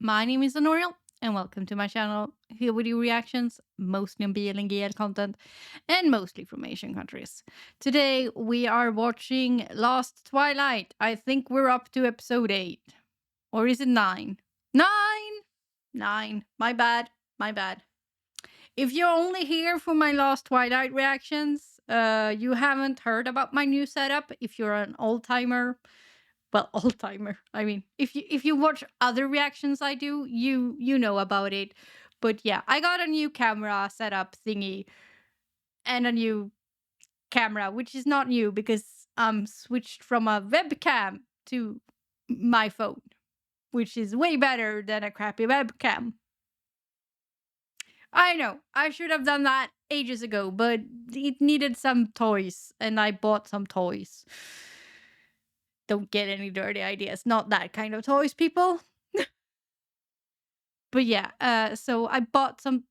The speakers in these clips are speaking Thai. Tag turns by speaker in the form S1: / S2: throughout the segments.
S1: My name is Anoriell, and welcome to my channel. Here we do reactions, mostly on BL and GL content, and mostly from Asian countries. Today we are watching Last Twilight. I think we're up to episode 8. Or is it 9? 9! 9. My bad. If you're only here for my Last Twilight reactions, you haven't heard about my new setup. If you're an old-timer, I mean, if you watch other reactions I do, you know about it. But yeah, I got a new camera setup thingy and a new camera, which is not new because I'm switched from a webcam to my phone, which is way better than a crappy webcam. I know, I should have done that ages ago, but it needed some toys, and I bought some toys. Don't get any dirty ideas. Not that kind of toys, people. But yeah, so I bought some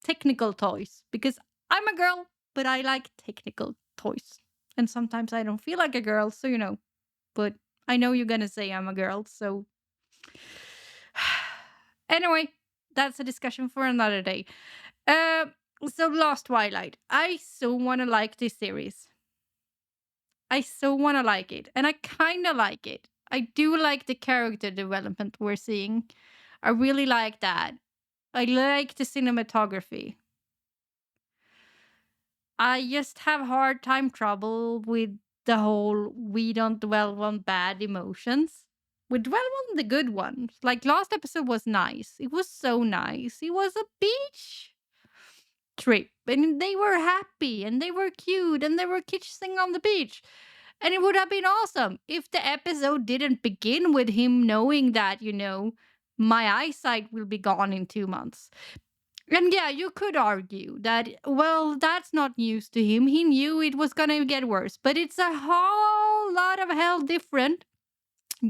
S1: technical toys because I'm a girl, but I like technical toys. And sometimes I don't feel like a girl, so you know. But I know you're gonna say I'm a girl, so. Anyway, that's a discussion for another day. So Last Twilight. I so wanna like this series. I so wanna like it. And I kinda like it. I do like the character development we're seeing. I really like that. I like the cinematography. I just have hard time trouble with the whole we don't dwell on bad emotions. We dwell on the good ones. Like last episode was nice. It was so nice. It was a beach trip and they were happy and they were cute and they were kissing on the beach. And it would have been awesome if the episode didn't begin with him knowing that, you know, my eyesight will be gone in 2 months. And yeah, you could argue that, well, that's not news to him. He knew it was going to get worse. But it's a whole lot of hell different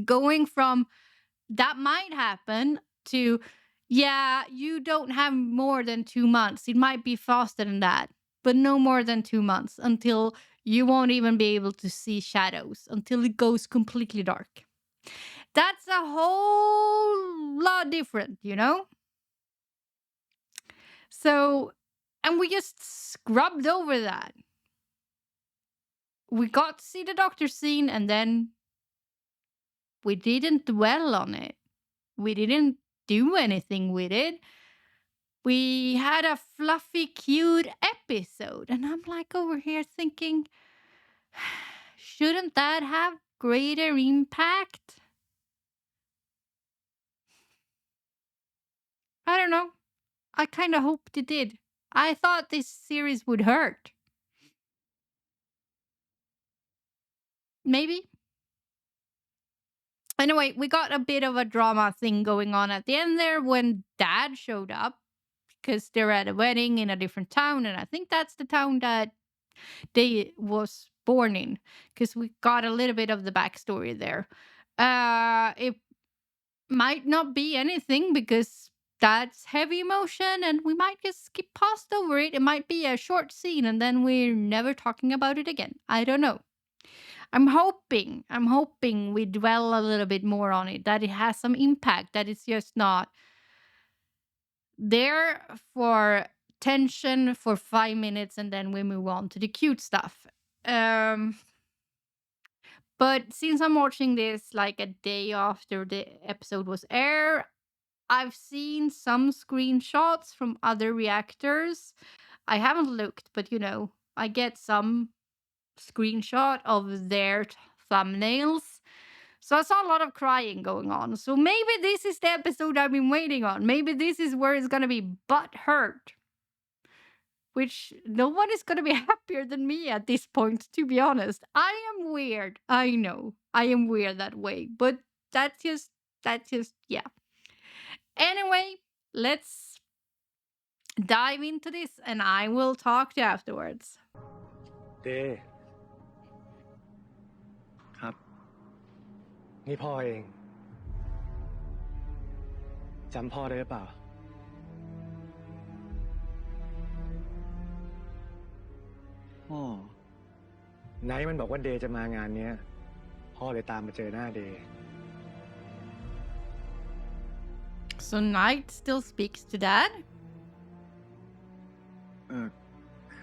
S1: going from that might happen to, yeah, you don't have more than 2 months. It might be faster than that, but no more than 2 months until you won't even be able to see shadows, until it goes completely dark. That's a whole lot different, you know? So, and we just scrubbed over that. We got to see the doctor scene and then we didn't dwell on it. We didn't do anything with it. We had a fluffy, cute episode. And I'm like over here thinking, shouldn't that have greater impact? I don't know. I kind of hoped it did. I thought this series would hurt. Maybe. Anyway, we got a bit of a drama thing going on at the end there when Dad showed up because they're at a wedding in a different town, and I think that's the town that they was born in because we got a little bit of the backstory there. It might not be anything because that's heavy emotion and we might just skip past over it. It might be a short scene and then we're never talking about it again. I don't know. I'm hoping we dwell a little bit more on it, that it has some impact, that it's just not there for tension for 5 minutes and then we move on to the cute stuff. But since I'm watching this like a day after the episode was aired, I've seen some screenshots from other reactors. I haven't looked, but you know, I get some screenshot of their thumbnails. So I saw a lot of crying going on. So maybe this is the episode I've been waiting on. Maybe this is where it's gonna be butt hurt. Which no one is gonna be happier than me at this point, to be honest. I am weird. I know. I am weird that way. But that's just yeah. Anyway, let's dive into this and I will talk to you afterwards.
S2: เดครับ นี่พ่อเองจำพ่อได้หรือเปล่าพ่อไนท์มันบอกว่าเดย์จะมางานเนี้ยพ่อเลยตามมาเจอหน้าเดย์
S1: So Knight still speaks to Dad?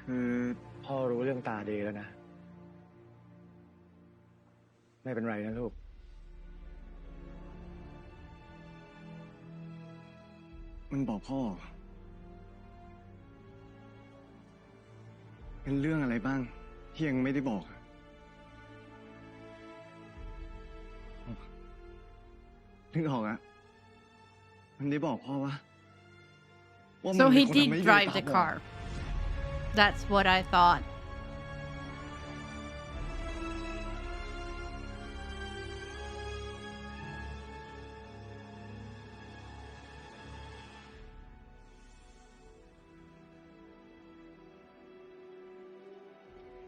S2: คือพ่อรู้เรื่องตาเดย์แล้วนะ ไม่เป็นไรนะลูก
S3: มันบอกพ่อ เป็นเรื่องอะไรบ้างที่ยังไม่ได้บอกอะนึกออกอะมันได้บอกพ่อว่ามัน
S1: So
S3: เป็น
S1: he
S3: คน
S1: did
S3: ทำให้เดย์
S1: drive
S3: ตา
S1: the
S3: บอด
S1: car. That's what I thought.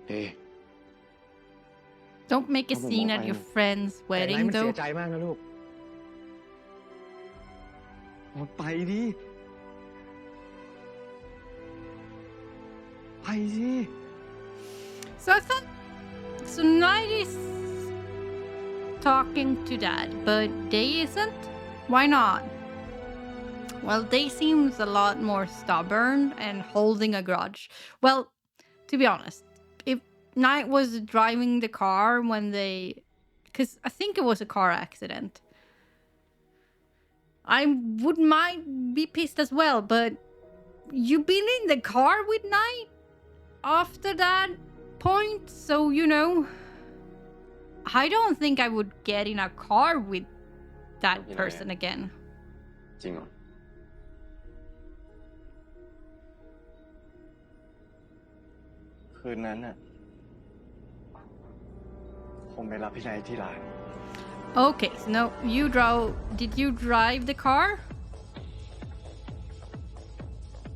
S3: Hey.
S1: Don't make a
S3: Không
S1: scene
S3: bỏ
S1: at
S3: tay
S1: your
S3: đâu.
S1: friend's
S2: แต่ไน
S1: wedding
S2: ท์มันเสี
S1: though.
S2: ยใจมากนะลูก
S3: เอาไปดิ ไปสิ
S1: So I thought so Knight is talking to Dad, but Day isn't? Why not? Well, Day seems a lot more stubborn and holding a grudge. Well, to be honest, if Knight was driving the car when they... Because I think it was a car accident. I might be pissed as well, but you've been in the car with Knight after that point, so you know, I don't think I would get in a car with that person again.
S3: จริงเหรอ คืนนั้นน่ะ ผมไปรับพี่นายที่ร้าน
S1: Okay, so no, you drove. Did you drive the car?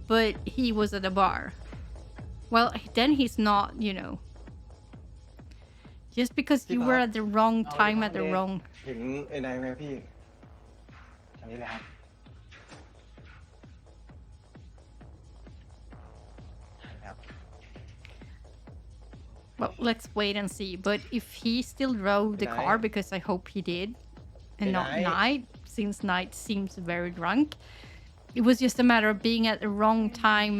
S1: But he was at the bar. Well, then he's not, you know. Just because you were at the wrong time at the wrong.
S3: เห็นไอ้นายไหมพี่ อันนี้แหละครับ
S1: Well, let's wait and see. But if he still drove the car, because I hope he did, and not Knight, since Knight seems very drunk, it was just a matter of being at the wrong time.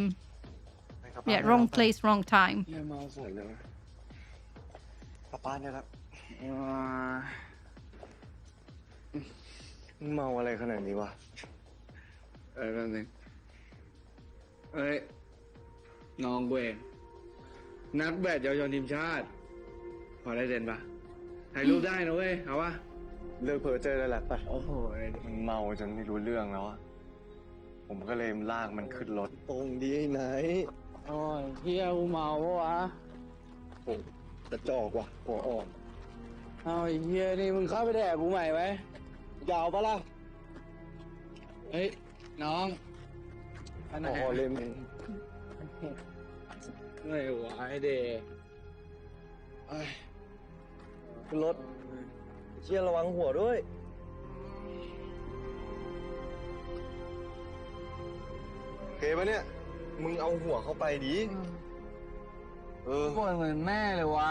S1: Yeah, wrong place, wrong time.
S3: เนี่ยเมาสวยเลยกลับบ้านได้แล้วเมาอะไรขนาดนี้วะแป๊บนึงเอ้ยน้องเวงนักแบดเยาวชนทีมชาติ พอได้เด่นปะถ่ายรูปได้นะเว้ย เอาวะเลิกเพ้อเจอแล้วแหละปะโอ้โหมันเมาจนไม่รู้เรื่องแล้วอะผมก็เลยลากมันขึ้นรถตรงดีไหนโอ้ยเฮียกูเมาปะวะโอ้กระจอกว่ะหัวอ่อนเอาไอ้เฮียนี่มึงเข้าไปแดกกูใหม่ไหมยาวปะล่ะเฮ้ยน้องอันไหนเล่มไม่ไหวเดขึ้นรถเชี่ยระวังหัวด้วยโอเคปะเนี่ยมึงเอาหัวเข้าไปดิปวดเหมือนแม่เลยวะ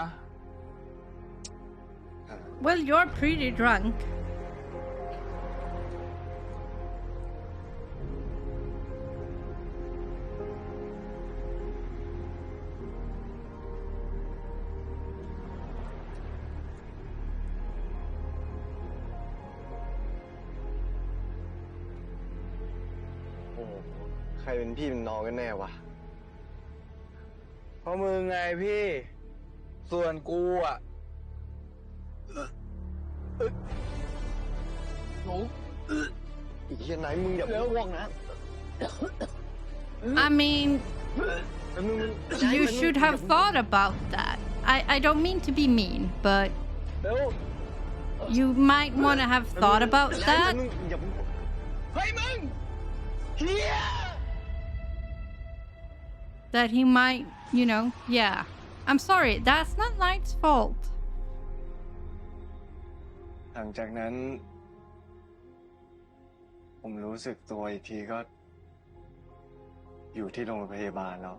S1: Well, you're pretty drunk.
S3: โอ้ใครเป็นพี่เป็นน้องกันแน่วะเพราะมึงไงพี่ ส่วนกูอ่ะหนูอีกที่ไหนมึงอย่าพูดว่องนะ
S1: I mean, you should have thought about that. I don't mean to be mean, but you might want to have thought about that.
S3: เฮ้ยมึงเฮีย
S1: That he might, you know, yeah. I'm sorry, that's not Knight's fault.
S3: หลังจากนั้น ผมรู้สึกตัวอีกทีก็ อยู่ที่โรงพยาบาลแล้ว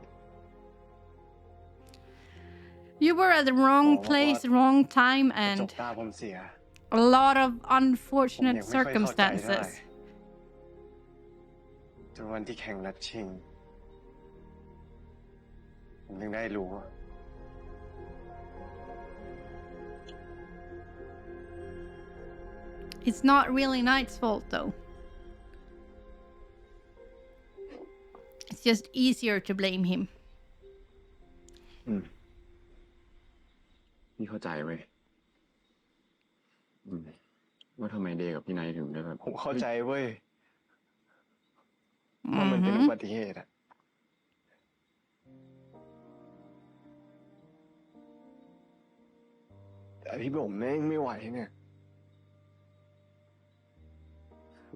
S1: You were at the wrong place, wrong time,
S3: จบ
S1: and
S3: ตาผมเสีย
S1: a lot of
S3: ผม
S1: unfortunate
S3: ยังไม่ค่อยเข้าใจเท่าไหร่
S1: circumstances.
S2: จนวันที่แข่งนัดชิงผมถึงได้รู้ว่า
S1: It's not really Knight's fault though. It's just easier to blame him.
S4: พี่เข้าใจเว้ยว่าทำไมเดย์กับพี่ไนท์ถึงได้แบบ
S2: ผมเข้าใจเว้ยว่ามันเป็นอุบัติเหตุอะแต่ที่ผมแม่งไม่ไหวเนี่ย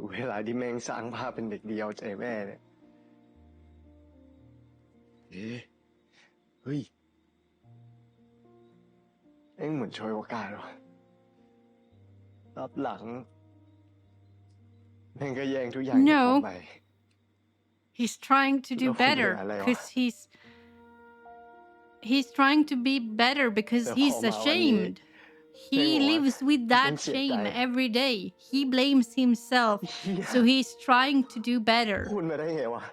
S2: เวลาที่แม่งสร้างภาพเป็นเด็กเดียวใจแม่เนี่ยเฮ้ยแม่งเหมือนช่วยโอกาสว่ะรับหลังแม่งก็แย่งทุกอย่างจากผมไป
S1: He's trying to do better because he's trying to be better because he's ashamed. He lives with that shame every day. He blames himself. So he's trying to do better.
S2: พูดมาได้ไงวะ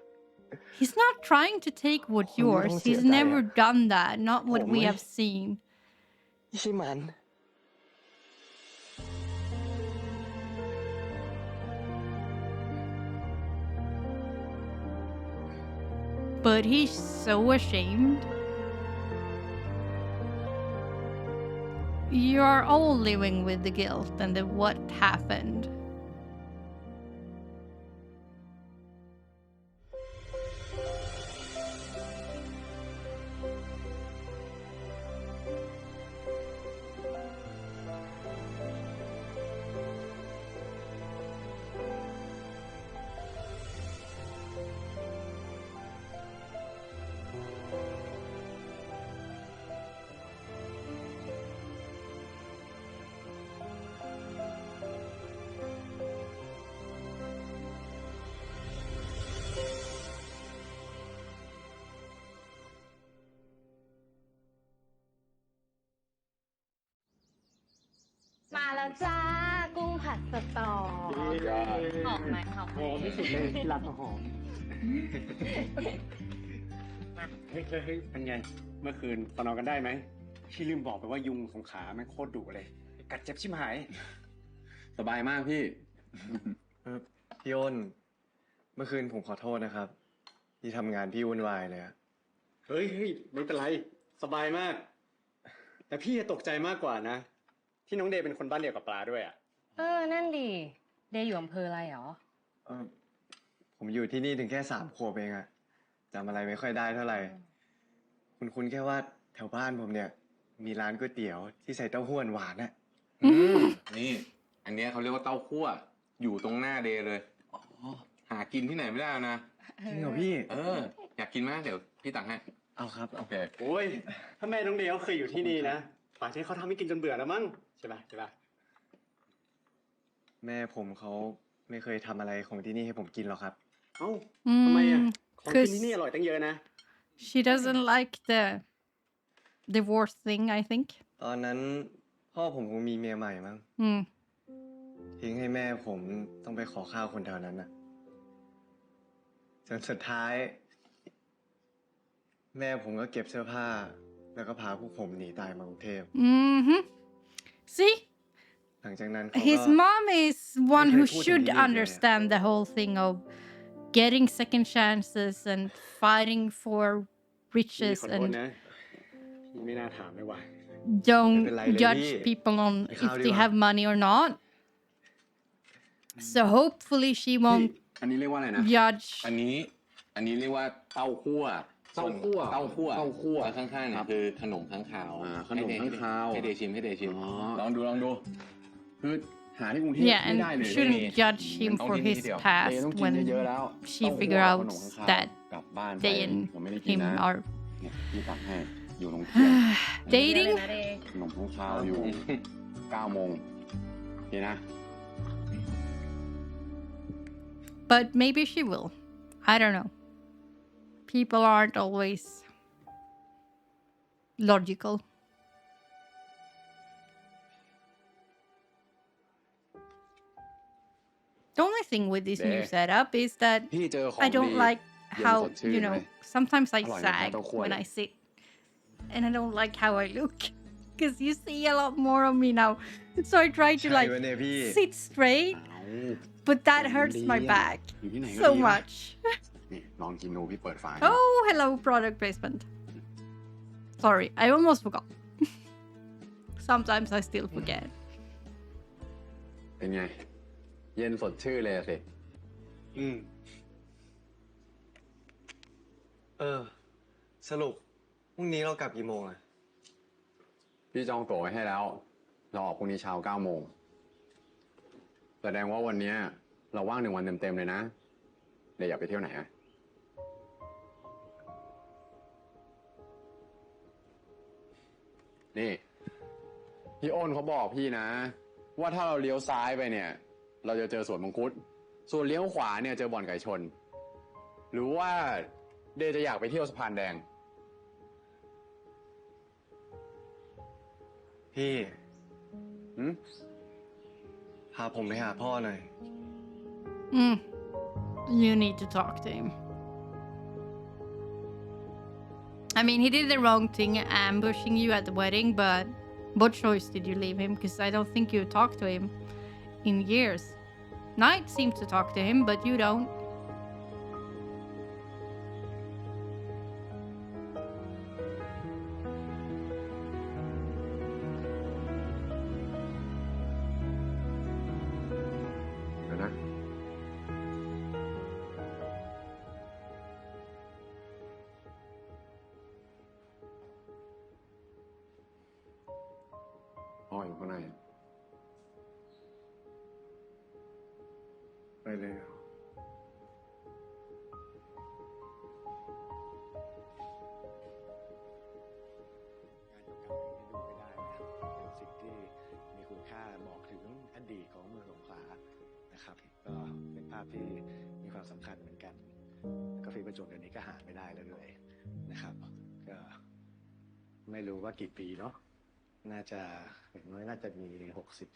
S1: He's not trying to take what's yours. He's never done that. Not what we have seen.
S2: ไม่ใช่มัน
S1: But he's so ashamed. You are all living with the guilt and what happened.
S5: มาแล้วจ้ากุ้งผัดสตอหอมไหมหอมไหม
S2: ที่สุดเลยรักหอม
S6: เฮ้ยเป็นไง เมื่อคืนตอนนอนกันได้ไหมพี่ลืมบอกไปว่ายุงของขาแม่งโคตรดุเลย กัดเจ็บชิบหาย
S4: สบายมากพี่
S2: พี่อ้น เมื่อคืนผมขอโทษนะครับ ที่ทำงานพี่วุ่นวายเลยอะ
S6: เฮ้ยไม่เป็นไร สบายมาก แต่พี่ตกใจมากกว่านะ ที่น้องเดย์เป็นคนบ้านเดียวกับปลาด้วยอ่ะ
S5: นั่นดิเดย์อยู่อำเภออะไรหรอ
S2: ผมอยู่ที่นี่ถึงแค่3 ขวบเองอะจำอะไรไม่ค่อยได้เท่าไหร่ คุณแค่ว่าแถวบ้านผมเนี่ย มีร้านก๋วยเตี๋ยวที่ใส่เต้าหู้หวานๆน่ะ
S4: นี่ อันเนี้ยเขาเรียกว่าเต้าคั่ว อยู่ตรงหน้าเดย์เลยหากินที่ไหนไม่ได้นะ
S2: จริงเหรอพี่
S4: อยากกินไหมเดี๋ยวพี่ตักให้
S2: เอาครับ
S4: โอเค
S6: โอ้ย ถ้าแม่น้องเดย์เขาเคยอยู่ที่นี่นะป่านนี้เขาทำให้กินจนเบื่อแล้วมั้งใช่ป่ะ
S2: แม่ผมเขาไม่เคยทำอะไรของที่นี่ให้ผมกินหรอกครับ
S6: เอ้าทำไมอ่ะ ของกินที่นี่อร่อยตั้งเยอะนะ
S1: She doesn't like the divorce thing, I think.
S2: ตอนนั้นพ่อผมคงมีเมียใหม่มั้ง ทิ้งให้แม่ผมต้องไปขอข้าวคนแถวนั้นน่ะจนสุดท้าย แม่ผมก็เก็บเสื้อผ้า แล้วก็พาพวกผมหนีตายมากรุงเทพ
S1: See?
S2: หลังจากนั้นเขา
S1: His
S2: ก็
S1: mom is one who
S2: ไม่เคยพูดถึง
S1: should
S2: ที่นี่เลย
S1: understand the whole thing of getting second chances and fighting for
S6: พี่
S1: riches
S6: ขอโทษ
S1: and
S6: นะพี่ไม่น่าถามเลยว่ะ
S1: don't
S2: ไม่เป็นไรเลย
S1: judge
S2: พี่
S1: people on
S2: ไป
S1: if
S2: เข้าดี
S1: they
S2: กว่า
S1: have money or not. So hopefully she won't
S4: อันนี้เรียกว่าอะไรนะ
S1: judge.
S4: อันนี้เรียกว่าเต้าคั่ว
S6: เต้าคั่ว
S4: แล้วข้างๆเนี่ยคือขนมข้างคาว
S6: ขนมข้างคาว
S4: ให้เดย์ชิมลองดูคือหาที่กรุงเทพ
S1: Yeah,
S4: ไม่
S1: and
S4: ได้เลย
S1: shouldn't judge him
S4: ต้อง
S1: for
S4: ที่นี่
S1: his
S4: เดียว
S1: past
S4: เดย์ต้องกิน
S1: when
S4: เยอะๆแล้ว
S1: she figure out
S4: ขนมข้างคาว
S1: that
S4: กลับบ้านไป
S1: they and
S4: ผมไม่ได้กิน
S1: him
S4: นะ
S1: are
S4: เนี่ยพี่ตักให้อยู่โรงเรียน
S1: dating.
S5: นะเดย์
S4: ขนมข้างคาวอยู่ 9 โมงโอเคนะ
S1: But maybe she will. I don't know. People aren't always logical. The only thing with this new
S3: There.
S1: setup is that
S3: พี่เจอของ
S1: I
S3: ดี
S1: don't like
S3: เย็น
S1: how,
S3: สดชื่น
S1: you
S3: ไหม
S1: know, sometimes I
S3: อร่อยไม่แพ้
S1: sag
S3: เต้าคั่ว
S1: when
S3: เลย
S1: I sit. And I don't like how I look. Because you see a lot more of me now. So I try to
S2: ใช่
S1: like
S2: วะเนี่ยพี่
S1: sit straight,
S3: เอา
S1: but that
S3: มัน
S1: hurts
S3: ดี
S1: my
S3: อะ
S1: back
S3: อยู่ที่ไหนก็
S1: so
S3: ดีวะ
S1: much.
S3: นี่ลองกินดูพี่เปิดฝาให้
S1: Oh, hello, product placement. Sorry, I almost forgot. Sometimes I still forget.
S3: เป็นไง เย็นสดชื่นเลยอะสิ
S2: อืม สรุปพรุ่งนี้เรากลับกี่โมงอะ
S3: พี่จองตั๋วไว้ให้แล้ว เราออกพรุ่งนี้เช้า9 โมง แสดงว่าวันเนี้ยเราว่าง1 วันเต็มๆเลยนะ เดี๋ยวอยากไปเที่ยวไหนอะนี่ พี่อ้นเขาบอกพี่นะ ว่าถ้าเราเลี้ยวซ้ายไปเนี่ย เราจะเจอสวนมังคุด ส่วนเลี้ยวขวาเนี่ยเจอบ่อนไก่ชน หรือว่าเดย์จะอยากไปเที่ยวสะพานแดง
S2: พี่
S3: หืม
S2: พาผมไปหาพ่อหน่อย
S1: You need to talk to him. I mean, he did the wrong thing ambushing you at the wedding, but what choice did you leave him? Because I don't think you talked to him in years. Knight seems to talk to him, but you don't.
S3: เดี๋ยวนะ พ่ออยู่ข้างใน
S2: ไปเลยเหรอ
S6: งานเก่าๆนี้ดูไม่ได้นะเป็นสิ่งที่มีคุณค่าบอกถึงอดีตของเมืองสงขลานะครับ ก็เป็นภาพที่มีความสำคัญเหมือนกันแล้วก็ฟิล์มประจวบเดี๋ยวนี้ก็หาไม่ได้แล้วด้วยนะครับ ก็ไม่รู้ว่ากี่ปีเนาะน่าจะอย่างน้อยน่าจะมี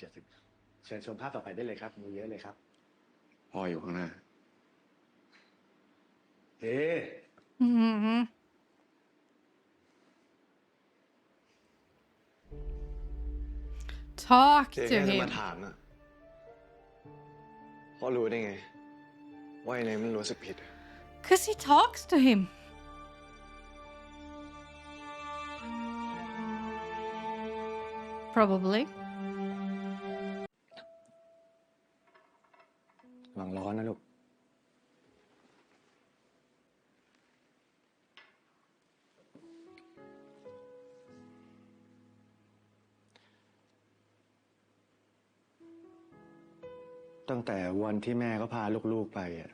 S6: 60-70เชิญชมภาพต่อไปได้เลยครับมีเยอะเลยครับ
S3: พ่ออยู่ข้างหน้า
S6: เฮ้
S1: Mm-hmm. Talk
S2: เจ๊
S1: to
S2: แค่จะ
S1: him.
S2: มาถามอะพ่อรู้ได้ไง ว่าไอ้ไหนมันรู้สึกผิดอะ
S1: Because he talks to him. Probably.
S2: หลังร้อนนะลูก ตั้งแต่วันที่แม่เขาพาลูกๆไปอะ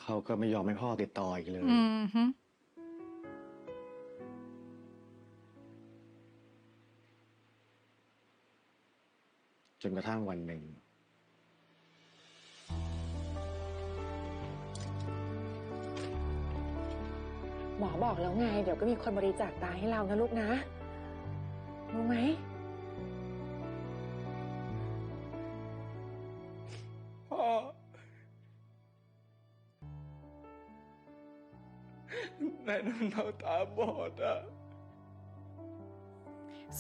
S2: เขาก็ไม่ยอมให้พ่อติดต่ออีกเลย
S1: Mm-hmm.
S2: จนกระทั่งวันหนึ่ง
S7: หมอบอกแล้วไง เดี๋ยวก็มีคนบริจาคตาให้เรานะลูกนะ รู้ไหม
S3: พ่อ แม่นุ่นเราตาบอดอะ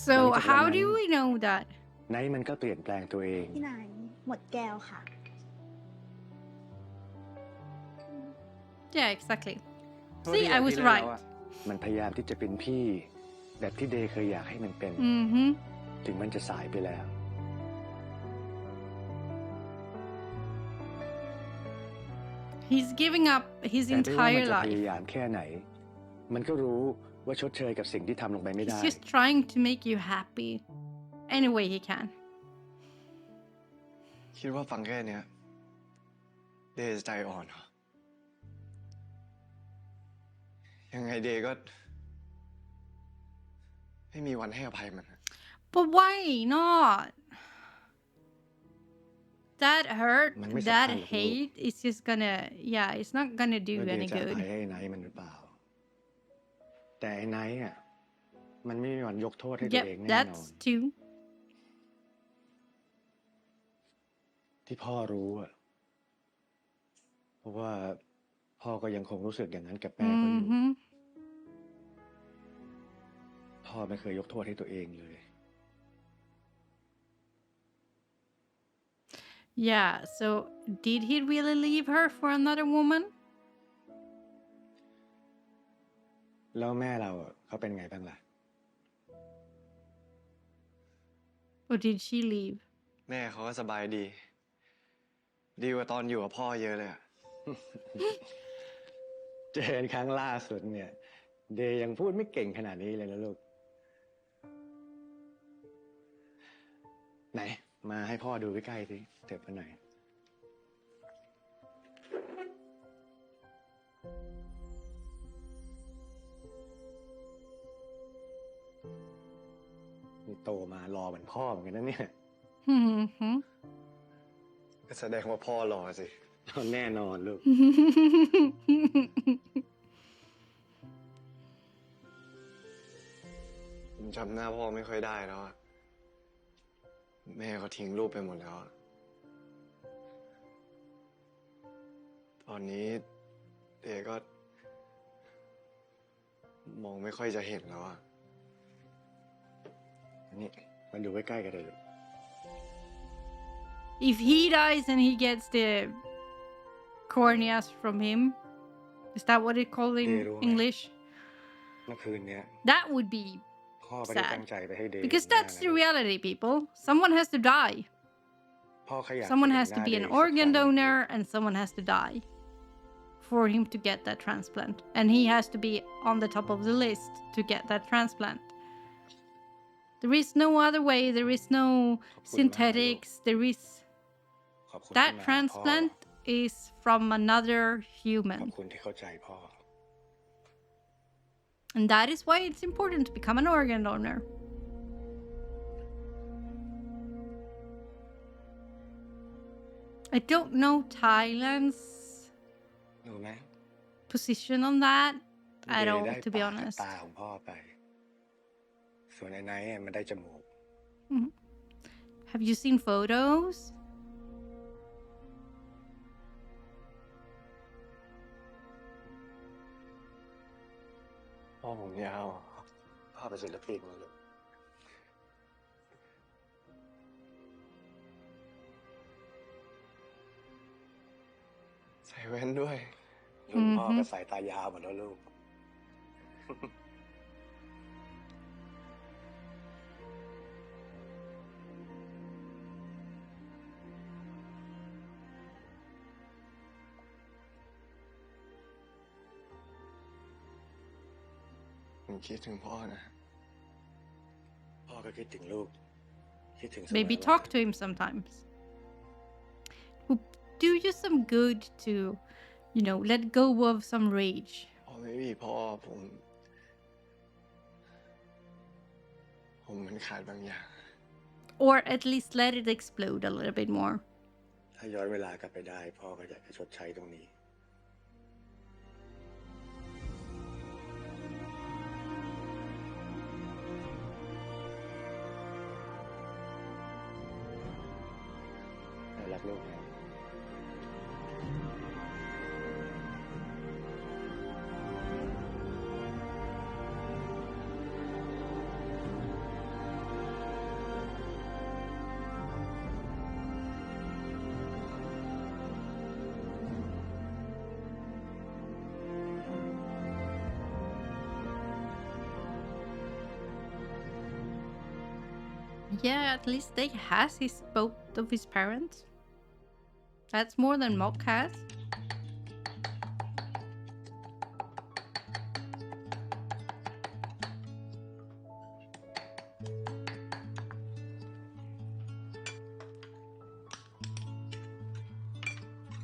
S1: So,
S2: Like
S1: how
S2: when
S1: do
S2: I'm-
S1: we know that?
S2: ไนท์มันก็เปลี่ยนแปลงตัวเอง
S8: พี่นายหมดแก้วค่ะ
S1: Yeah, exactly.
S6: โทษ
S1: See,
S6: ที
S1: I
S6: อะ
S1: was
S6: ที่เล่น
S1: right.
S6: แล้วอะ
S2: มันพยายามที่จะเป็นพี่ แบบที่เดย์เคยอยากให้มันเป็น
S1: Mm-hmm.
S2: ถึงมันจะสายไปแล้ว
S1: He's giving up his
S2: แต่ไม่ว่ามัน
S1: entire
S2: จะพ
S1: life.
S2: ยายามแค่ไหน มันก็รู้ว่าชดเชยกับสิ่งที่ทำลงไปไม่ได้
S1: He's just trying to make you happy any way he can.
S2: คิดว่าฟังแค่เนี้ยเดย์จะใจอ่อนเหรอ ยังไงเดย์ก็ไม่มีวันให้อภัยมันอะ
S1: But why not? That hurt,
S2: มันไม่สำคัญ
S1: that
S2: หรอกลูก
S1: hate is just gonna, yeah, it's not gonna do
S2: ว่าเด
S1: any
S2: ย์จะอ
S1: good.
S2: ภัยให้ไอ้ไนท์มันหรือเปล่า แต่ไอ้ไนท์อ่ะมันไม่มีวันยกโทษให้ตัว
S1: Yep,
S2: เองแน่นอน
S1: that's two.
S6: ที่พ่อรู้อะเพราะว่าพ่อก็ยังคงรู้สึกอย่างนั้นกับแม่เขาอยู่
S1: Mm-hmm.
S6: พ่อไม่เคยยกโทษให้ตัวเองเลย
S1: Yeah, so did he really leave her for another woman?
S6: แล้วแม่เราอะเขาเป็นไงบ้างล่ะ
S1: Or did she leave?
S2: แม่เขาก็สบายดี ดีกว่าตอนอยู่กับพ่อเยอะเลยอะ
S6: เจอกันครั้งล่าสุดเนี่ย เดย์ยังพูดไม่เก่งขนาดนี้เลยนะลูก ไหน มาให้พ่อดูใกล้ๆสิเถิบมาหน่อย นี่โตมารอเหมือนพ่อเหมือนกันนะเนี่ย
S1: Mm-hmm.
S2: ก็แสดงว่าพ่อรอสิ
S6: แน่นอนลูก
S2: ผมจำหน้าพ่อไม่ค่อยได้แล้วอะแม่เขาทิ้งรูปไปหมดแล้วอะตอนนี้เด็กก็ มองไม่ค่อยจะเห็นแล้วอะ
S6: นี่มาดูใกล้ๆกันเลยลูก
S1: If he dies and he gets the corneas from him, is that what it called in English?
S6: เมื่อคืนเนี้ย
S1: That would be
S6: พ่อไม่ได้ตั้ง
S1: sad.
S6: ใจไปให้เดย์
S1: Because
S6: เห็นหน้า
S1: that's
S6: นะ
S1: the
S6: ลูก
S1: reality, people. Someone has to die.
S6: พ่อแค่อยาก
S1: Someone
S6: เห็น
S1: has
S6: ห
S1: to
S6: น้า
S1: be
S6: เด
S1: an
S6: ย์สักครั้ง
S1: organ
S6: หนึ่ง
S1: donor and someone has to die for him to get that transplant. And he has to be on the top of the list to get that transplant. There is no other way. There is no synthetics. There is
S6: ขอบคุณ
S1: that
S6: ที่มาหาพ่อ
S1: transplant is from another
S6: ขอบ
S1: human.
S6: คุณที่เข้าใจพ่อ
S1: And that is why it's important to become an organ donor. I don't know Thailand's
S6: รู้ไหม
S1: position on that
S6: เด
S1: at
S6: ย์
S1: all,
S6: ได้
S1: to be
S6: ปากกับ
S1: honest.
S6: ตาของพ่อไป ส่วนไอ้ไนท์อะมันได้จมูก
S1: Have you seen photos?
S2: พ่อผมยาว
S6: พ่อเป็นศิลปินนะลูก
S2: ใส่แว่นด้วย
S6: รุ่นพ่อก็สายตายาวหมดแล้วลูก
S2: ผมคิดถึงพ่อนะ
S6: พ่อก็คิดถึงลูก คิดถึงเสมอ
S1: Maybe
S6: ว่า
S1: talk to him sometimes. It would do you some good to, let go of some rage.
S2: พ่อไม่มีพ่อผมมันขาดบางอย่าง
S1: Or at least let it explode a little bit more.
S6: ถ้าย้อนเวลากลับไปได้ พ่อก็อยากจะชดใช้ตรงนี้ รักลูกนะ
S1: Yeah, at least they has both of his parents. That's more than Mock has.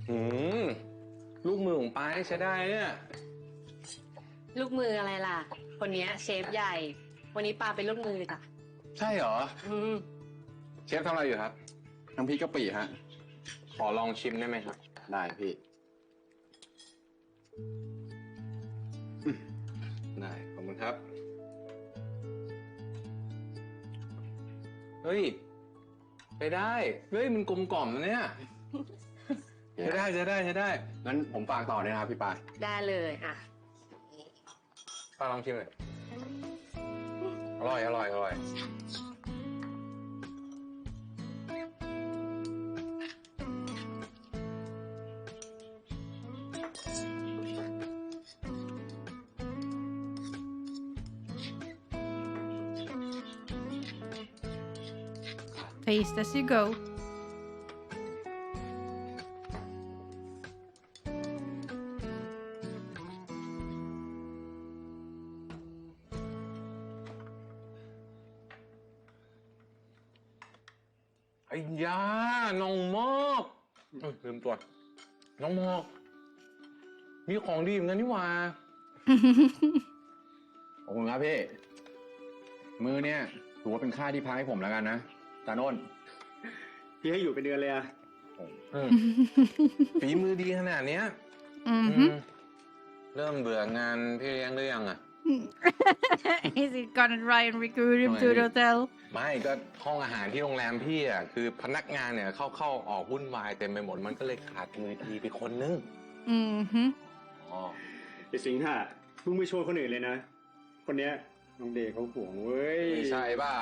S4: หืมลูกมือของป้านี่ใช้ได้เนี่ย
S5: ลูกมืออะไรล่ะ คนเนี้ยเชฟใหญ่ วันนี้ปาเป็นลูกมือจ้ะ
S4: ใช่เหรอ
S5: อืม
S4: เชฟทำอะไรอยู่ครับ น้ำพริกกะปิฮะ ขอลองชิมได้ไหมครับ ได้พี่ ได้ ขอบคุณครับ เฮ้ย ใช้ได้เฮ้ยมันกลมกล่อมนะเนี่ยใช้ได้งั้นผมฝากต่อเลยนะครับพี่ปา
S5: ได้เลยอ่ะ
S4: ป้าลองชิมเลยอร่อย
S1: Taste as you go.
S4: ไอ้ยาน้องมอกลืมตัวน้องมอกมีของดีเหมือนกันนี่หว่า
S2: ขอบคุณครับพี่ มือเนี่ยถือว่าเป็นค่าที่พักให้ผมแล้วกันนะตาโน่น
S6: พี่ให้อยู่เป็นเดือนเลยอะ
S4: ฝีมือดีขนาดเนี้ย
S1: Mm-hmm.
S4: เริ่มเบื่องานพี่เลี้ยงหรือยังอ่ะ
S1: Is it gonna try and recruit him to the hotel?
S4: ไม่ก็ห้องอาหารที่โรงแรมพี่อ่ะคือพนักงานเนี่ยเข้าออกวุ่นวายเต็มไปหมดมันก็เลยขาดมือดีไปคนนึง
S1: Mm-hmm.
S4: อ๋อ
S6: ไอ้สิงห์ค่ะมึงไม่ชวนคนอื่นเลยนะ คนเนี้ยน้องเดย์เขาห่วงเว้ย
S4: ไม่ใช่เปล่า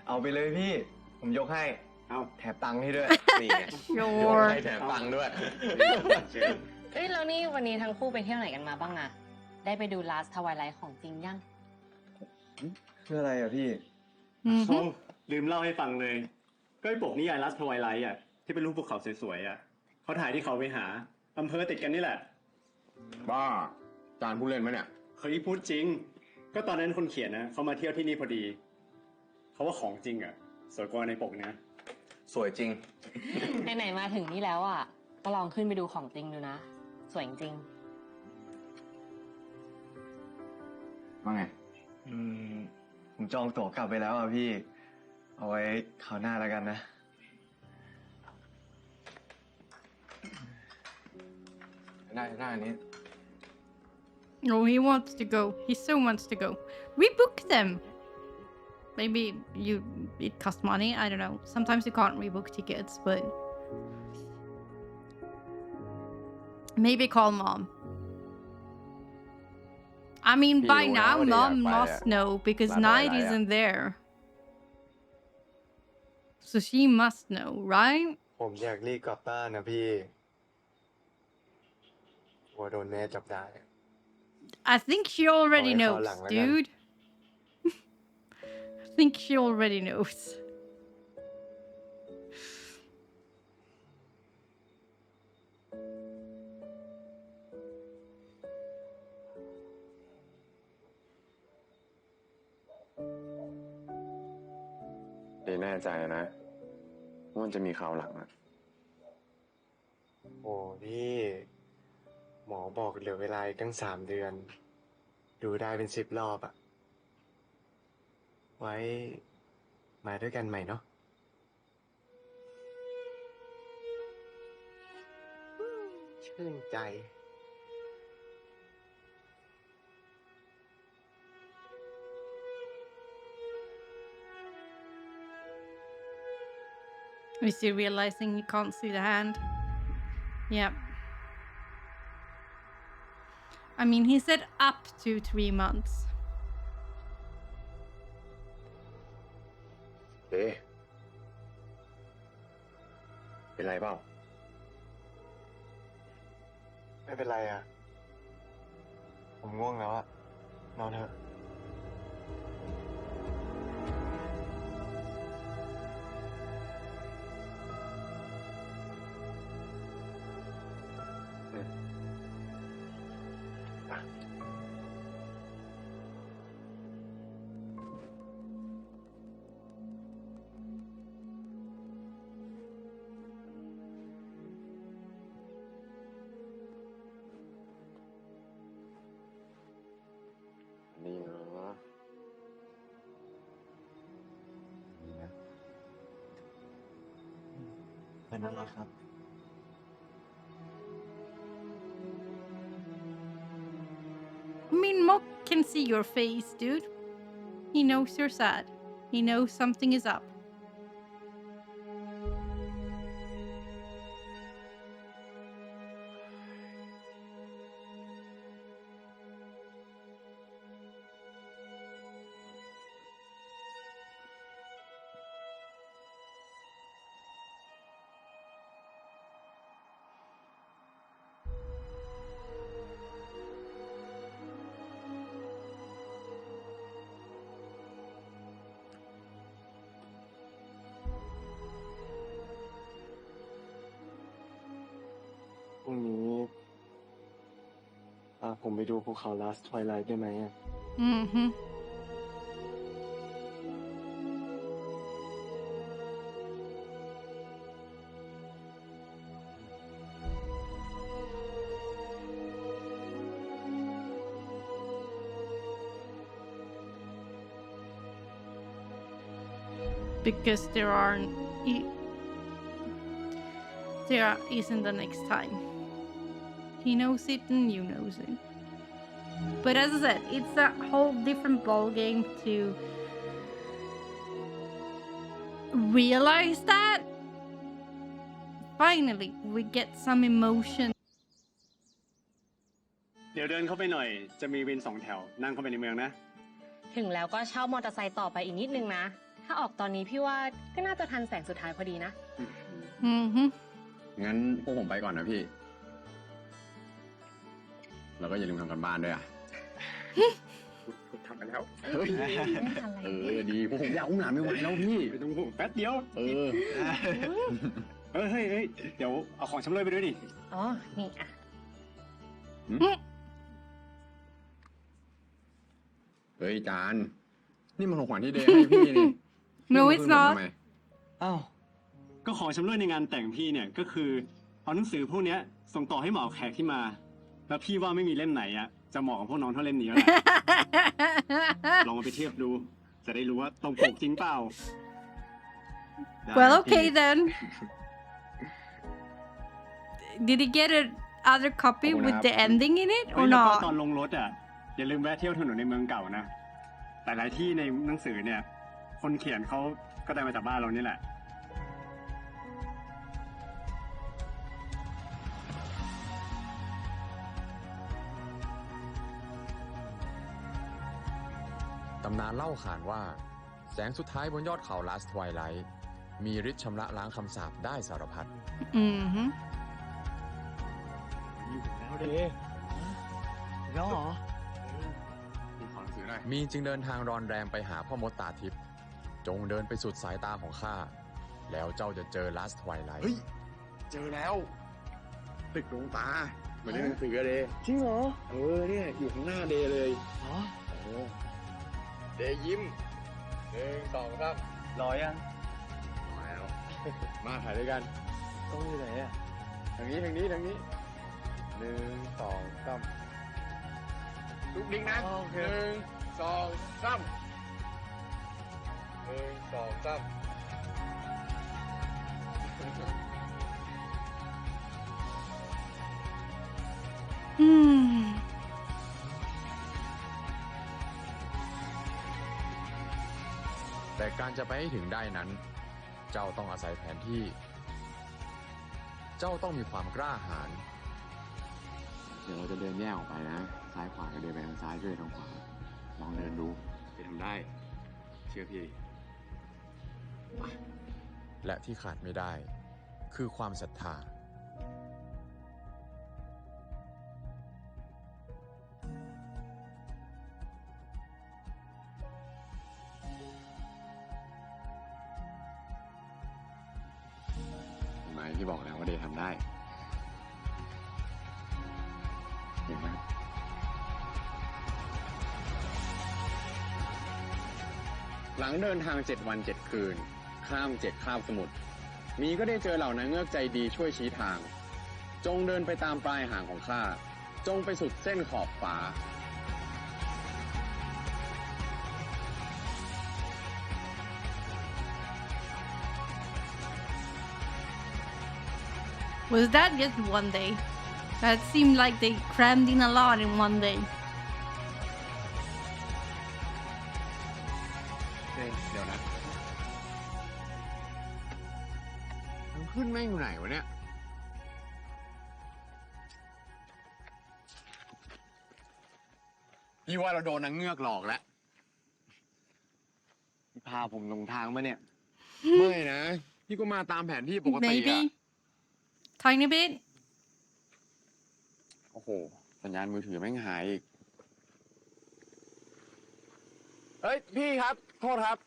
S2: เอาไปเลยพี่ ผมยกให้
S6: เอา
S2: แถบตังค์ให้ด้วย
S4: นี่ไง
S1: Sure.
S4: ให้แถมตังค์ด้วย
S5: เอ้ยแล้วนี่วันนี้ทั้งคู่ไปเที่ยวไหนกันมาบ้างอะได้ไปดู Last Twilight ของจริงยัง
S2: คืออะไรอ่ะพี่
S6: เขา
S1: Mm-hmm.
S6: ลืมเล่าให้ฟังเลย ก็ไอ้ปกนิยาย Last Twilight อ่ะที่เป็นรูปภูเขาสวยๆอ่ะเขาถ่ายที่เขาไปหาอำเภอติดกันนี่แหละ
S2: บ้า จานผู้เล่นไหมเนี่ย
S6: เฮ้ยพูดจริง ก็ตอนนั้นคนเขียนนะเขามาเที่ยวที่นี่พอดี เขาว่าของจริงอ่ะสวยกว่าในปกนะ
S4: สวยจริง
S5: ไหนๆมาถึงนี่แล้วอะก็ลองขึ้นไปดูของจริงดูนะ สวยจริง
S2: ว่าไง ผมจองตั๋วกลับไปแล้วอ่ะพี่ เอาไว้คราวหน้าแล้วกันนะ
S4: ได้อันนี้
S1: Oh, he wants to go. He so wants to go. We booked them. Maybe it costs money. I don't know. Sometimes you can't rebook tickets, but maybe call mom. I mean, by
S2: พี่รู้
S1: now,
S2: นะว่า
S1: mom
S2: เดี๋ยวอยากไป
S1: must know because
S2: Last
S1: Night
S2: Twilight
S1: isn't there. So she must know, right?
S2: ผมอยากรีบกลับบ้านนะพี่กลัวโดนแม่จับได้
S1: I think she already
S2: Hỏi
S1: knows,
S2: kho lặng lại
S1: dude. I think she already knows.
S2: แน่ใจนะว่ามันจะมีข่าวหลังอะโอ้พี่หมอบอกเหลือเวลาอีกตั้ง3 เดือน ดูได้เป็น10 รอบอะไว้มาด้วยกันใหม่เนาะ ชื่นใจ
S1: Is he realizing he can't see the hand? Yep. I mean, he said up to 3 months.
S2: เอ๊ะเป็นไรเปล่า ไม่เป็นไรอ่ะ ผมง่วงแล้วอ่ะ นอนเถอะ นี่เนาะเป็นอะไรครับ
S1: I mean, Mock can see your face, dude. He knows you're sad. He knows something is up.
S2: รุ่งนี้ผมไปดูภูเขา Last Twilight ได้ไหมอะ
S1: Mm-hmm. Because there isn't the next time. He knows it and you knows it. But as I said, it's a whole different ball game to realize that. Finally, we get some emotion.
S8: เดี๋ยวเดินเข้าไปหน่อยจะมีวิน2 แถวนั่งเข้าไปในเมืองนะ
S5: ถึงแล้วก็เช่ามอเตอร์ไซค์ต่อไปอีกนิดนึงนะ ถ้าออกตอนนี้พี่ว่าก็น่าจะทันแสงสุดท้ายพอดีนะ
S1: Mm-hmm.
S9: งั้นพวกผมไปก่อนนะพี่ แล้วก็อย่าลืมทำกันบ้านด้วยอ่ะ
S2: ทำกันแล้ว
S9: เฮ้ย ดีพวกผมอยากอุ้มหลานไม่ไหวแล้วพี่
S8: ไปตรงผมแป๊บเดียว
S9: เออ
S8: เฮ้ยเดี๋ยวเอาของชำร่วยไปด้วยดิ
S5: อ๋อ นี่อ่ะ
S9: เฮ้ยจาน นี่มันของขวัญที่เดย์ให้พี่นี่
S1: No, it's not.
S8: อ้าว ก็ของชำร่วยในงานแต่งพี่เนี่ยก็คือเอาหนังสือพวกเนี้ยส่งต่อให้หมอแขกที่มา แล้วพี่ว่าไม่มีเล่มไหนอะจะเหมาะกับพวกน้องเท่าเล่มนี้แล้วแหละ ลองมาไปเทียบดู จะได้รู้ว่าตรงปกจริงเปล่า
S1: Well, okay then. Did he get a other copy with the ending in it
S8: เฮ้
S1: or
S8: ยแล้วก็ตอน
S1: not?
S8: ลงรถอ่ะอย่าลืมแวะเที่ยวถนนในเมืองเก่านะ แต่หลายที่ในหนังสือเนี่ย คนเขียนเขาก็ได้มาจากบ้านเรานี่แหละ
S10: ตำนานเล่าขานว่าแสงสุดท้ายบนยอดเขา Last Twilight มีฤทธิ์ชำระล้างคำสาปได้สารพัด
S1: Mm-hmm.
S2: อยู่แล้วเดแล้วเหรอ
S9: ขอหนังสือหน่อย
S10: มีจึงเดินทางรอนแรมไปหาพ่อมดตาทิพย์จงเดินไปสุดสายตาของข้า แล้วเจ้าจะเจอ Last Twilight
S9: เฮ้ย เจอแล้ว ตึกดวงตาเหมือนในหนังสือเดย์
S2: จริงเหรอ
S9: เนี่ยอยู่ข้างหน้าเดย์เลย
S2: อ๋อ
S9: เดย์ยิ้ม1 2 3
S2: รอยัง
S9: มาแล้ว มาถ่ายด้วยกัน
S2: ต้องอยู่ไหนอะ
S9: ทางนี้1 2 3ลุกดิ้งนะ
S2: โอเค
S9: 1 2 3 1 2 3
S1: Hmm.
S10: แต่การจะไปให้ถึงได้นั้น เจ้าต้องอาศัยแผนที่ เจ้าต้องมีความกล้าหาญ
S9: เดี๋ยวเราจะเดินแยกออกไปนะ ซ้ายขวาก็เดินไปทางซ้ายช่วยทางขวา ลองเดินดูไปทำได้ เชื่อพี่
S10: และที่ขาดไม่ได้ คือความศรัทธา
S9: เห็นไหมพี่บอกแล้วว่าเดย์ทำได้ เห็นไหมหลังเดินทาง7 วัน 7 คืน ข้าม7 คาบสมุทร มีก็ได้เจอเหล่านางเงือกใจดีช่วยชี้ทาง จงเดินไปตามปลายหางของข้า จงไปสุดเส้นขอบฟ้า
S1: Was that just one day? That seemed like they crammed in a lot in one day.
S9: เดี๋ยวนะมันขึ้นแม่งอยู่ไหนวะเนี่ย พี่ว่าเราโดนนางเงือกหลอกแล้ว
S2: พี่พาผมลงทางมาเนี่ย
S9: ไม่นะ พี่ก็มาตามแผนที่ปกติอะ
S1: Maybe. Tiny bit.
S9: โอ้โห สัญญาณมือถือแม่งหายอีก เฮ้ย พี่ครับ โทษครับ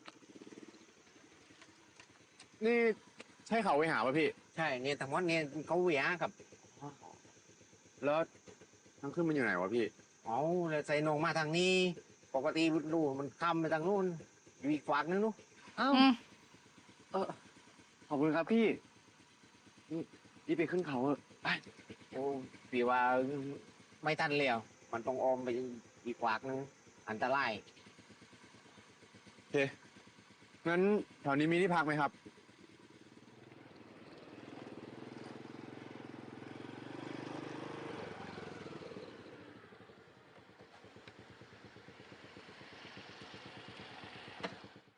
S9: นี่ใช่เขาไปหาป่ะพี่
S11: ใช่เนี่ยแต่ว่าเนี่ยเขาเหวี่ยงครับ
S2: แล้ว
S9: ทางขึ้นมันอยู่ไหนวะพี่
S2: เอาแล้วใส่นงมาทางนี้ ปกติดูมันคำไปทางนู้นอยู่อีกฝั่งนึงนู้น
S3: อ้าว
S1: อืม
S3: ขอบคุณครับพี่นี่ไปขึ้นเขาเถอะไป
S2: โอ้พี่ว่าไม่ทันแล้วมันต้องออมไปอีกฝั่งนึงอันตราย
S9: โอเค งั้นแถวนี้มีที่พักไหมครับ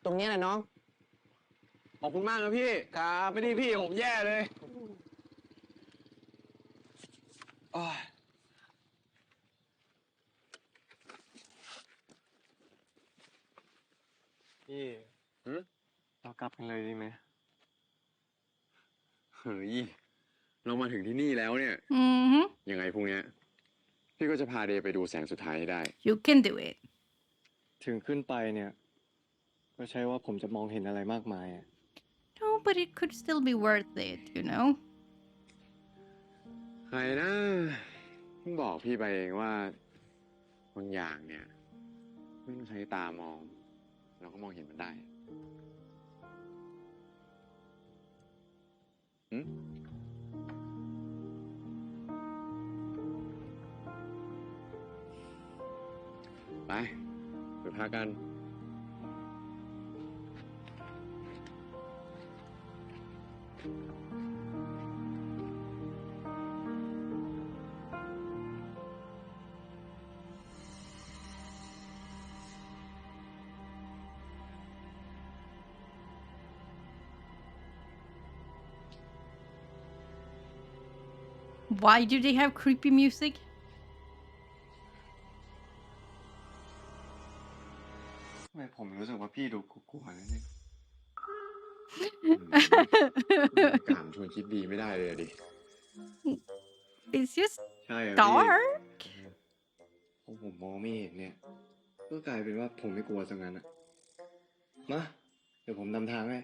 S2: ตรงเนี้ยนะน้อง
S3: ขอบคุณมากนะพี่ครับไม่ได้พี่ผมแย่เลยอ้าวพี่
S9: หืม
S3: เรากลับกันเลยดีไหม
S9: เฮ้ย เรามาถึงที่นี่แล้วเนี่ย
S1: อืม
S9: ยังไงพรุ่งเนี้ยพี่ก็จะพาเดย์ไปดูแสงสุดท้ายให้ได้
S1: you can do it
S3: ถึงขึ้นไปเนี่ย ก็ใช่ว่าผมจะมองเห็นอะไรมากมายอะ
S1: no but it could still be worth it you know
S9: ใครนะเพิ่งบอกพี่ไปเองว่าบางอย่างเนี่ยไม่ต้องใช้ตามอง เราก็มองเห็นมันได้หืมไปพักกัน
S1: why do they have creepy music
S3: ทำไมผมรู้สึกว่าพี่ดูกลัวๆนะเนี่ย
S9: กามชวนคิดดีไม่ได้เลยอะดิ
S1: it's just
S3: ใช่เหรอพี่
S1: dark
S3: พอผมมองไม่เห็นเนี่ย ก็กลายเป็นว่าผมไม่กลัวซะงั้นอะมาเดี๋ยวผมนำทางให้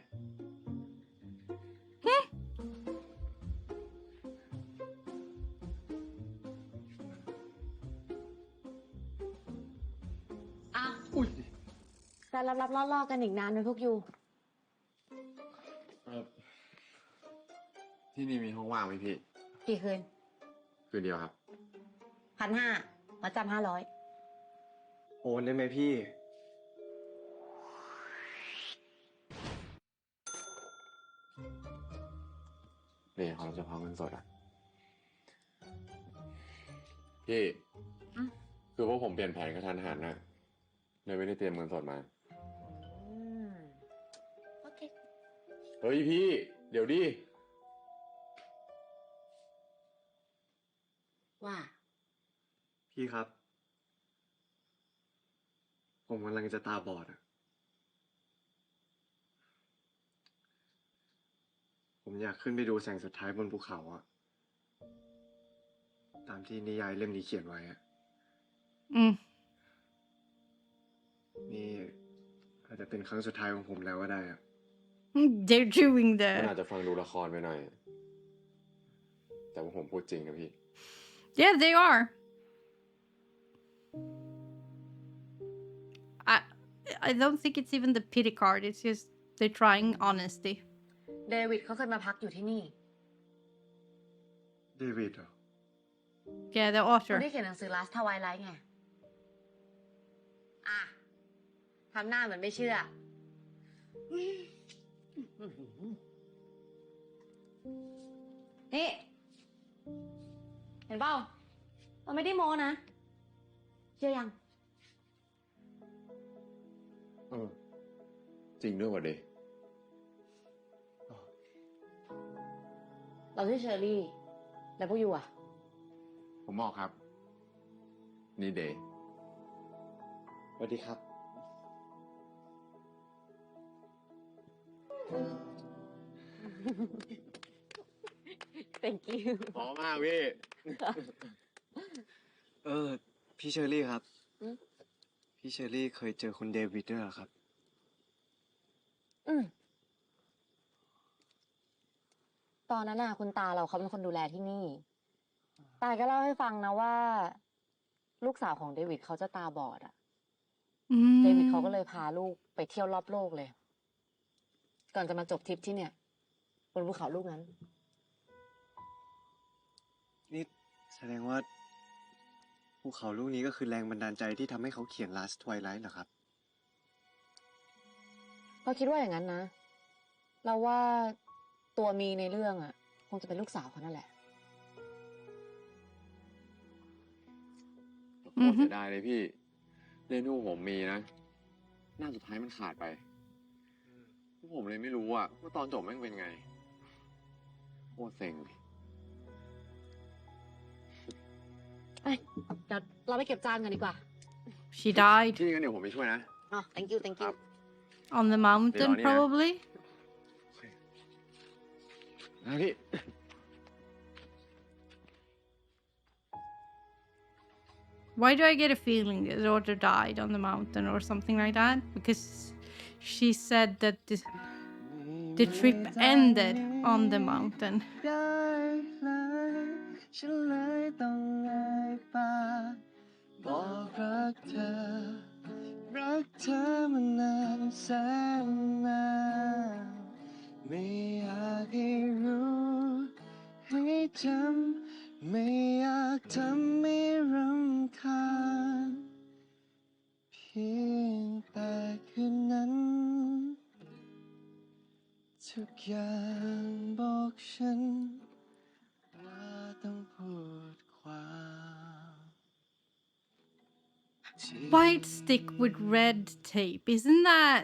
S5: อ่ะ
S3: อุ้ย
S5: จะรับล่อๆกันอีกนานไหมพวกยู
S9: ที่นี่มีห้องว่างไหมพี่
S5: กี่คืน
S9: คืนเดียวครับ
S5: 1,500มาจำ500
S3: โอนได้ไหมพี่
S9: เดี๋ยวเขาจะพาเงินสดอ่ะ พี่ คือว่าผมเปลี่ยนแผนกระทันหันนะเลยไม่ได้เตรียมเงินสดมา
S5: โอเค
S9: เฮ้ยพี่ เดี๋ยวดิ
S5: ว่า
S3: พี่ครับ ผมกำลังจะตาบอดอะผมอยากขึ้นไปดูแสงสุดท้ายบนภูเขาอะตามที่นิยายเล่มนี้เขียนไว้อะ
S1: อืม
S3: นี่อาจจะเป็นครั้งสุดท้ายของผมแล้วก็ได้อะ
S1: they're doing
S9: มันอาจ
S1: the
S9: จะฟังดูละครไปหน่อย แต่ว่าผมพูดจริงนะพี่
S1: yeah they are I I don't think it's even the pity card it's just they're trying honesty
S5: เดวิดเขาเคยมาพักอยู่ที่นี่
S3: เดวิดเหรอ
S1: yeah the
S5: คน
S1: author
S5: ที่เขียนหนังสือ Last Twilight ไง อ่ะ ทำหน้าเหมือนไม่เชื่อ นี่ เห็นเปล่าเราไม่ได้โม้นะ เชื่อยัง
S9: จริงด้วยว่ะเดย์
S5: เราชื่อเชอรี่ แล้วพวกยูอ่ะ
S9: ผมบอกครับ นี่เดย์
S3: สวัสดีครับ
S5: thank you
S9: พอมากพี่
S3: พี่เชอรี่ครับ
S5: อืม
S3: พี่เชอรี่เคยเจอคุณเดวิดด้วยเหรอครับ
S5: ตอนนั้นน่ะคุณตาเราเขาเป็นคนดูแลที่นี่
S7: ตายก็เล่าให้ฟังนะว่า ลูกสาวของเดวิดเขาจะตาบอดอะเดวิดเขาก็เลยพาลูกไปเที่ยวรอบโลกเลย ก่อนจะมาจบทริปที่เนี่ยบนภูเขาลูกนั้น
S2: นี่แสดงว่าภูเขาลูกนี้ก็คือแรงบันดาลใจที่ทำให้เขาเขียน Last Twilight เหรอครับ
S7: ก็คิดว่าอย่างนั้นนะ เราว่าตัวมีในเรื่องอะคงจะเป็นลูกสาวเขานั่นแหละ
S9: โคตรเสียดายเลยพี่ เล่นที่ผมมีนะ หน้าสุดท้ายมันขาดไปผมเลยไม่รู้ว่าตอนจบแม่งเป็นไงโคตรเซ็ง
S7: เดี๋ยวเราไปเก็บจานกันดีกว่า
S1: She died
S9: ที่งั้นเดี๋ยวผมไปช่วยนะ
S7: อ๋อ thank you thank you
S1: on the mountain,
S9: Leonie,
S1: probably.
S9: นะพี่
S1: Why do I get a feeling the daughter died on the mountain or something like that? Because she said that the trip ended on the mountain.
S2: ฉันเลยต้องเอ่ยปากบอกรักเธอมานานแสนนานไม่อยากให้รู้ให้จำไม่อยากทำให้รำคาญเพียงแต่คืนนั้นทุกอย่างบอกฉันว่าต้องพูดความ
S1: White stick with red tape. Isn't that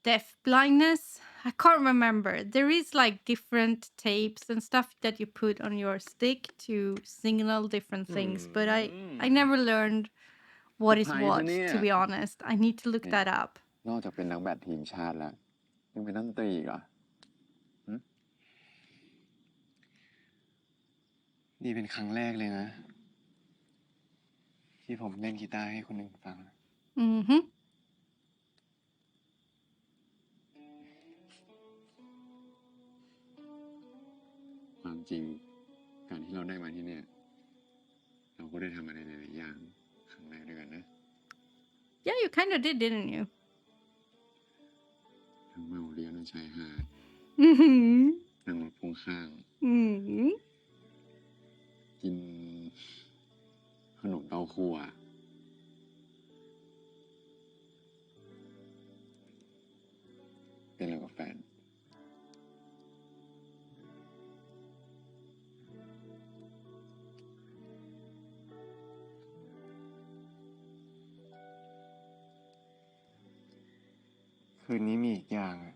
S1: deaf blindness? I can't remember. There is like different tapes and stuff that you put on your stick to signal different things, but I never learned what is what, to be honest. I need to look that up.
S9: นอกจากเป็นนักแบดทีมชาติแล้วยังเป็นนักดนตรีอีกเหรอ
S2: นี่เป็นครั้งแรกเลยนะ ที่ผมเล่นกีตาร์ให้คนอื่นฟัง
S9: ความจริงการที่เราได้มาที่เนี่ยเราก็ได้ทำอะไรหลายๆอย่างครั้งแรกด้วยกันนะ
S1: Yeah, you kind of did, didn't you?
S9: ทั้งเมาเรียนบนชายหาด
S1: Mm-hmm.
S9: นั่งรถพ่วงข้าง
S1: Mm-hmm.
S9: กินขนมเต้าคั่วเป็นอะไรกับแฟน
S2: คืนนี้มีอีกอย่างอะ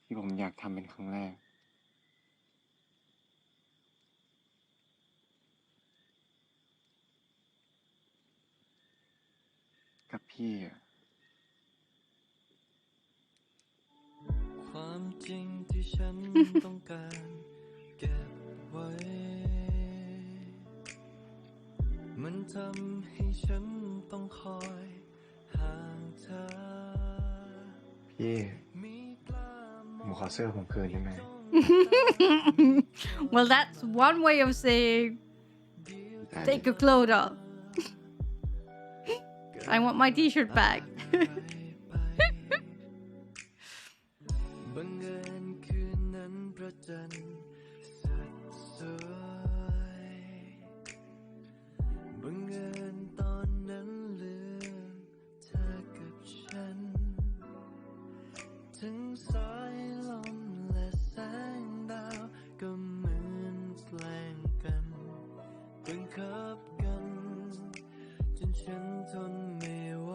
S2: ที่ผมอยากทำเป็นครั้งแรก กับพี่อะ
S11: ความจริงที่ฉันต้องการเก็บไว้ มันทำให้ฉันต้องคอยห่างเธอ
S2: พี่ผมขอเสื้อผมคืนได้ไหม
S1: Well, that's one way of saying take your clothes off. I want my t-shirt back.
S11: บังเอิญคืนนั้นพระจันทร์สดสวยบังเอิญตอนนั้นเหลือเธอกับฉันทั้งสายลมและแสงดาวก็เหมือนแกล้งกันบังคับกันจนฉันทนไม่ไหว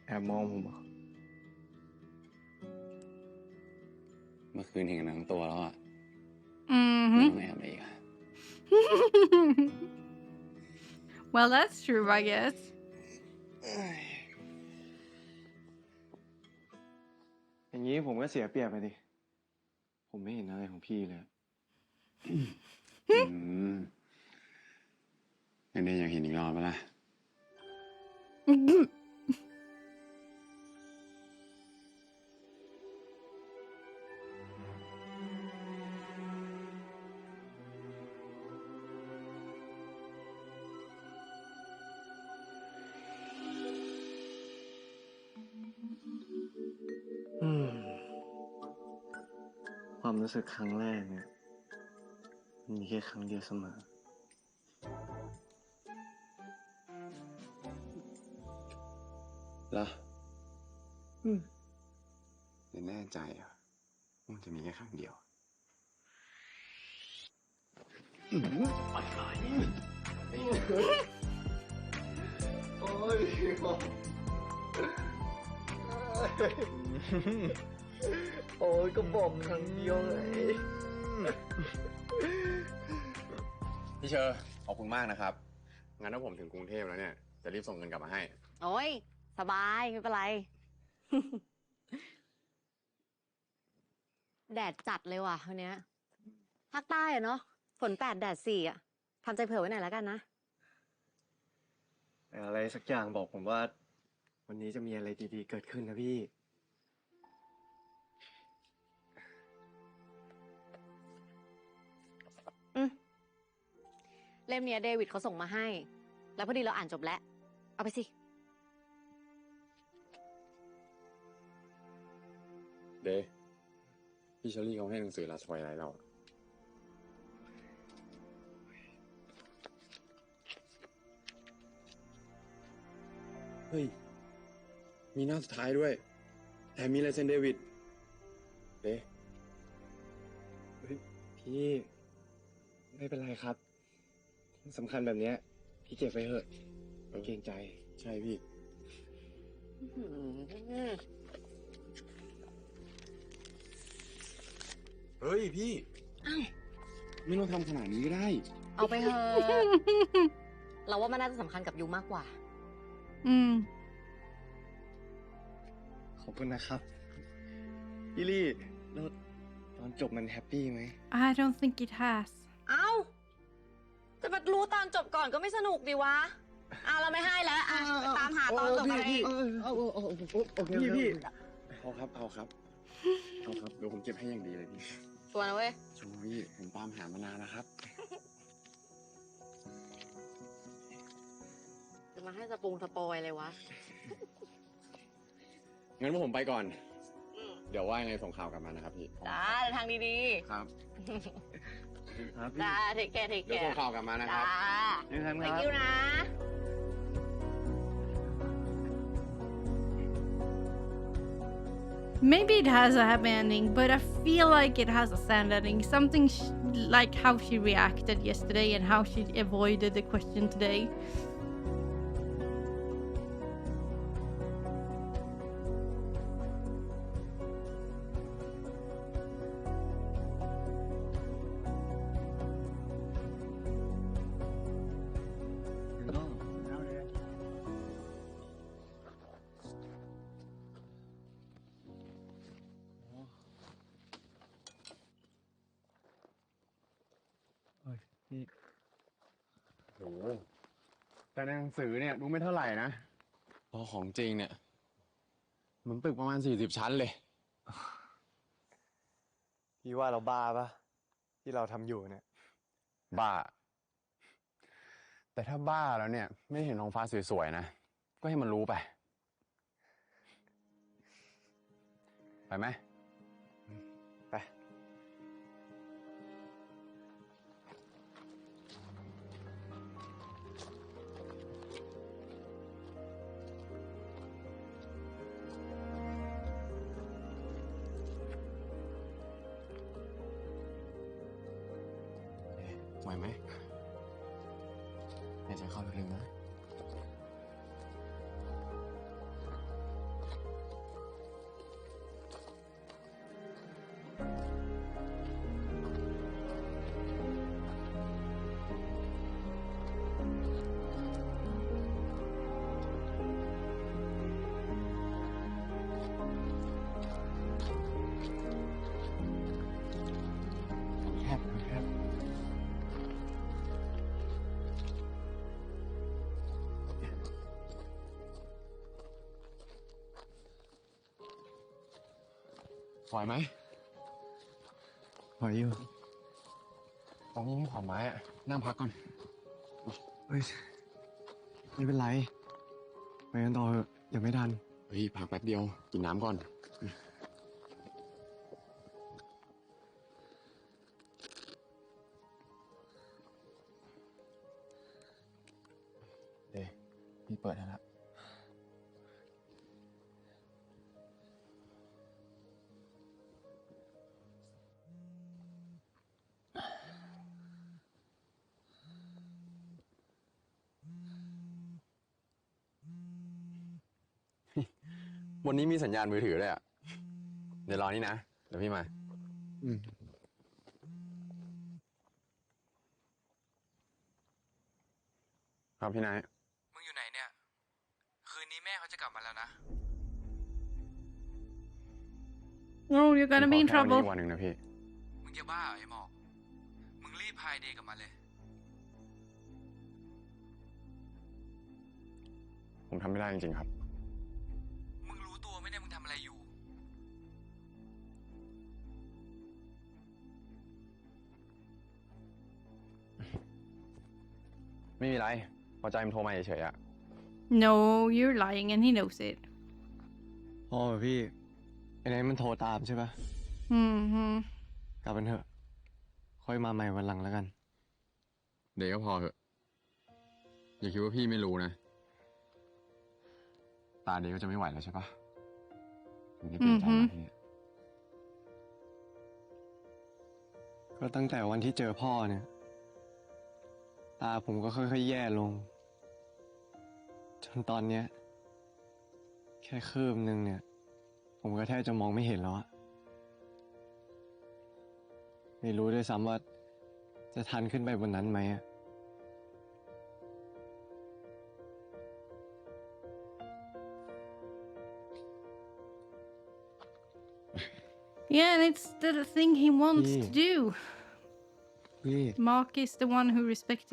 S2: แอบมองผมเหรอ
S9: เมื่อคืนเห็นกันทั้งตัวแล้วอ่ะ
S1: Mm-hmm.
S9: ไม่ต้องแอบอะไรอีกอะ
S1: Well, that's true, I guess.
S2: อย่างนี้ผมก็เสียเปรียบไปดิ ผมไม่เห็นอะไรของพี่เลย
S9: ไม่ได้อยากเห็นอีกรอบปะล่ะ
S2: ความรู้สึกครั้งแรกเนี่ยมีแค่ครั้งเดียวเสมอ
S9: เหรอแน่ใจอ่ะมันจะมีแค่ครั้งเดียว
S2: โอ้ยโอ้ยก็บอกครั้งเดียวเลย
S9: พี่เชอร์ขอบคุณมากนะครับ งั้นถ้าผมถึงกรุงเทพแล้วเนี่ย จะรีบส่งเงินกลับมาให้
S7: โอ้ย สบาย ไม่เป็นไร แดดจัดเลยว่ะวันเนี้ยภาคใต้อะเนาะฝน8แดด4อะทำใจเผื่อไว้หน่อยแล้วกันนะ
S2: แต่อะไรสักอย่างบอกผมว่า วันนี้จะมีอะไรดีๆเกิดขึ้นนะพี่
S7: เล่มเนี้ยเดวิดเขาส่งมาให้ แล้วพอดีเราอ่านจบแล้ว เอาไปสิ
S9: เดย์พี่เชอรี่เขาให้หนังสือ Last Twilight เรา เฮ้ย มีหน้าสุดท้ายด้วย แต่มีลายเซ็นเดวิด เดย์
S2: พี่ ไม่เป็นไรครับสำคัญแบบเนี้ยพี่เก็บไว้เถอะเกรงใจ
S9: ใช่พี่ เฮ้ยพี่ ไม่ต้องทำขนาดนี้ก็ได้
S7: เอาไปเถอะ เราว่ามันน่าจะสำคัญกับยูมากกว่า
S2: ขอบคุณนะครับพี่ลี่แล้วตอนจบมันแฮปปี้ไหม
S1: I don't think it has.
S7: เอ้า จะมารู้ตอนจบก่อนก็ไม่สนุกดีวะ เราไม่ให้แล้วไปตามหาตอนจบอะไร
S2: พี่
S9: เอาครับ เอาครับ เดี๋ยวผมเก็บให้อย่างดีเลยพี่
S7: ตัวนะเว้ย
S9: ช่วยพี่ผมตามหามานานแล้วครับ
S7: จะมาให้สปสปอยเลยวะ
S9: งั้นผมไปก่อน เดี๋ยวว่ายังไงส่งข่าวกลับมานะครับพี่
S7: จ้าทางดี
S9: ครับ
S7: ๆ จ้าเทคแคร์
S9: เดี๋ยวส่งข่าวกลับมานะครับ
S7: จ้า thank you นะ
S1: Maybe it has a happy ending, but I feel like it has a sad ending. Something like how she reacted yesterday and how she avoided the question today.
S9: โอ้แต่ในหนังสือเนี่ยดูไม่เท่าไหร่นะ พอของจริงเนี่ยเหมือนตึกประมาณ40 ชั้นเลย
S2: พี่ว่าเราบ้าปะที่เราทำอยู่เนี่ย
S9: บ้า แต่ถ้าบ้าแล้วเนี่ยไม่เห็นท้องฟ้าสวยๆนะ ก็ให้มันรู้ไป ไปไหม
S2: ไป
S9: ไหวไหมหายใจเข้าลึกๆนะ ไหวไหม
S2: ไหวอยู่
S9: ตรงนี้มีขอนไม้อะนั่งพักก่อน
S2: เฮ้ย ไม่เป็นไร ไปกันต่อเถอะเดี๋ยวไม่ทัน
S9: เฮ้ย พักแป๊บเดียว กินน้ำก่อน เดี๋ยวพี่เปิดให้แล้ว วันนี้มีสัญญาณมือถือด้วยอ่ะ เดี๋ยวรอนี่นะ เดี๋ยวพี่มา ครับพี่นาย
S10: มึงอยู่ไหนเนี่ย คืนนี้แม่เขาจะกลับมาแล้วนะ
S1: Oh, you're gonna be in
S9: ขอแค่วันนี้
S1: trouble.
S9: วันหนึ่งนะพี่
S10: มึงจะบ้าเหรอไอ้หมอก มึงรีบพายเดย์กลับมาเลย
S9: ผมทำไม่ได้จริงๆครับ
S10: มึงรู้ตัวไหมเนี่ยมึงทำอะไรอยู่
S9: ไม่มีไร พอใจมันโทรมาเฉยๆอะ
S1: No, you're lying and he knows it.
S2: พ่อพี่ ไอ้ไหนมันโทรตามใช่ปะ
S1: Mm-hmm.
S2: กลับกันเถอะ ค่อยมาใหม่วันหลังแล้วกัน
S9: เดี๋ยวก็พอเถอะ อย่าคิดว่าพี่ไม่รู้นะ ตาเดี๋ยวก็จะไม่ไหวแล้วใช่ปะถึงได้เปลี่ยนใจมาที่นี่
S2: ก็ตั้งแต่วันที่เจอพ่อเนี่ย ตาผมก็ค่อยๆแย่ลง จนตอนเนี้ย แค่คืบนึงเนี่ย ผมก็แทบจะมองไม่เห็นแล้วอะไม่รู้ด้วยซ้ำว่าจะทันขึ้นไปบนนั้นไหมอะ
S1: Yeah, and it's the thing he wants to do.
S2: พี่
S1: Mark is the one who
S2: แม่
S1: respect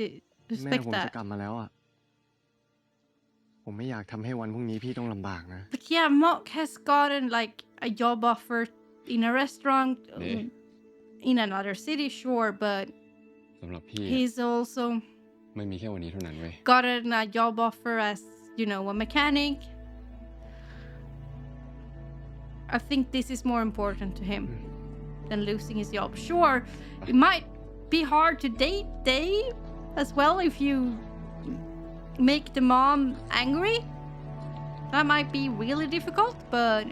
S2: ผมจะ
S1: that.
S2: กลับมาแล้วอะผมไม่อยากทำให้วันพรุ่งนี้พี่ต้องลำบากนะ
S1: But yeah, Mark has gotten like a job offer in a restaurant in another city, sure, but
S9: สำหรับพี่
S1: he's also
S9: ไม่มีแค่วันนี้เท่านั้นเว้ย
S1: gotten a job offer as, you know, a mechanic. I think this is more important to him than losing his job. Sure, it might be hard to date Dave as well if you make the mom angry. That might be really difficult, but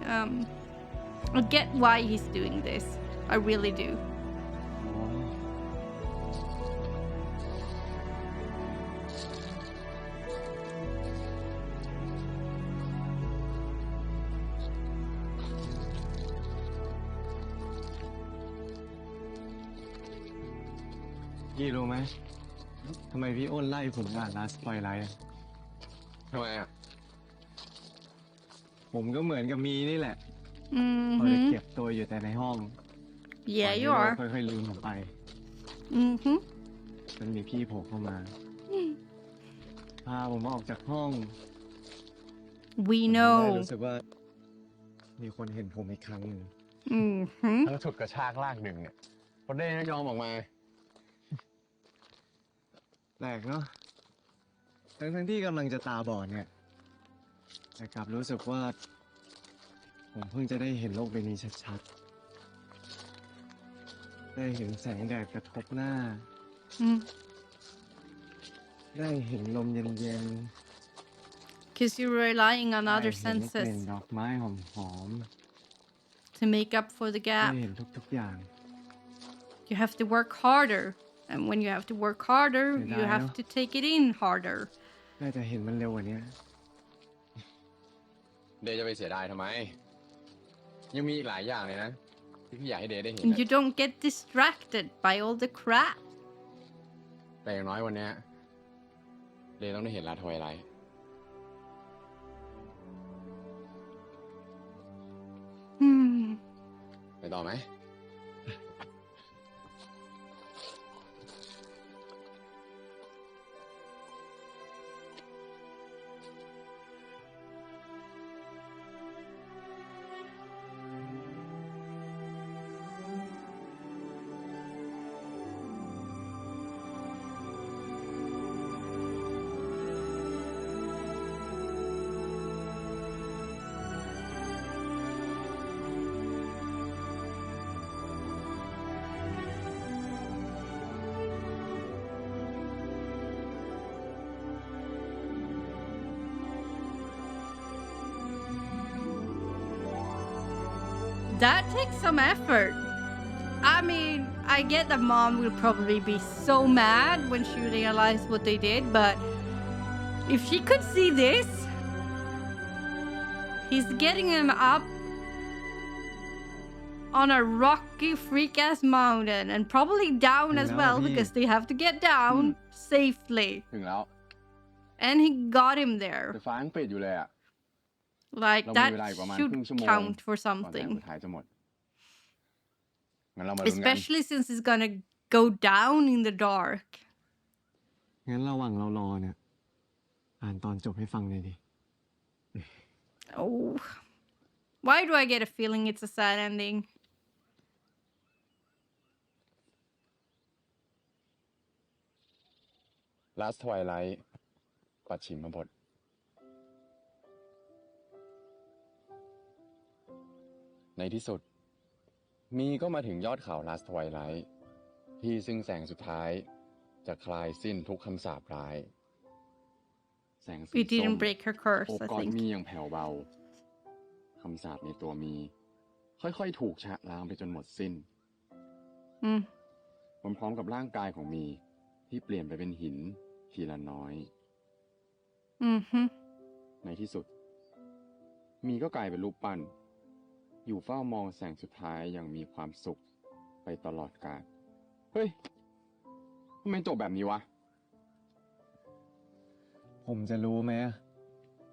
S1: I get why he's doing this. I really do.
S2: พี่รู้ไหมทำไมพี่อ้นไล่ผมอ่าน Last Twilight อะ
S9: ทำไมอ่ะ
S2: ผมก็เหมือนกับมีนี่แหละพอจะ
S1: Mm-hmm.
S2: เก็บตัวอยู่แต่ในห้อง
S1: Yeah, you
S2: ปล่อย
S1: are.
S2: ให้โลกค่อยๆลืมผมไป
S1: Mm-hmm.
S2: จนมีพี่โผล่เข้ามา พาผมออกจากห้อง
S1: We
S2: ผมได้
S1: know.
S2: รู้สึกว่า มีคนเห็นผมอีกครั้งหนึ่ง
S1: Mm-hmm.
S9: ทั้งฉุดกระชากลากดึงเนี่ยคนได้ยอมออกมา
S2: แปลกเนาะทั้งที่กำลังจะตาบอดเนี่ย แต่กลับรู้สึกว่า ผมเพิ่งจะได้เห็นโลกใบนี้ชัดๆ ได้เห็นแสงแดดกระทบหน้า
S1: Mm.
S2: ได้เห็นลมเย็น
S1: Because you're relying on
S2: ๆ ได้
S1: other
S2: เห็นกลิ่น
S1: senses
S2: ดอกไม้หอม
S1: to make up for the
S2: ๆ ได้
S1: gap.
S2: เห็นทุกๆอย่าง
S1: You have to work harder. And when you have to work harder,
S2: Did
S1: you
S2: I
S1: have
S2: know?
S1: to take it in harder.
S2: น่าจะเห็นมันเร็วกว่านี้
S9: เดย์จะไปเสียดายทำไม ยังมีอีกหลายอย่างเลยนะ ที่พี่อยากให้เดย์ได้เห็น
S1: And
S9: อะ
S1: you don't get distracted by all the crap.
S9: แต่อย่างน้อยวันเนี้ยเดย์ต้องได้เห็นลาทวายไลท์ ไปต่อไหม
S1: That takes some effort. I mean, I get that mom will probably be so mad when she realized what they did, but if she could see this, he's getting him up on a rocky freak-ass mountain and probably down as well because they have to get down safely.
S9: ถึงแล้ว
S1: And he got him there.
S9: ไฟฟ้ายังปิดอยู่เลยอะ
S1: Like
S9: เรามี
S1: that
S9: เวลาอีกประมาณ
S1: should
S9: ครึ่งชั่วโมง
S1: count for
S9: ก่อนแสง
S1: something.
S9: สุดท้ายจะหมดงั้นเรามาลุ้นกัน
S1: Especially since it's gonna go down in the dark.
S3: งั้นระหว่างเรารอเนี่ย อ่านตอนจบให้ฟังเลยดิ
S1: Oh. Why do I get a feeling it's a sad ending?
S9: Last Twilight ปัดฉิมบทในที่สุด มีก็มาถึงยอดเขา Last Twilight ที่ซึ่งแสงสุดท้ายจะคลายสิ้นทุกคำสาปร้าย แสงสี
S1: We
S9: ส้ม
S1: didn't break her curse,
S9: โอบ
S1: I
S9: กอด
S1: think.
S9: มีอย่างแผ่วเบาคำสาปในตัวมี ค่อยๆถูกชะล้างไปจนหมดสิ้น
S1: Mm.
S9: พร้อมๆกับร่างกายของมีที่เปลี่ยนไปเป็นหินทีละน้อย
S1: Mm-hmm.
S9: ในที่สุด มีก็กลายเป็นรูปปั้น อยู่เฝ้ามองแสงสุดท้ายอย่างมีความสุขไปตลอดกาล เฮ้ย ทำไมจบแบบนี้วะ
S3: ผมจะรู้ไหมอะ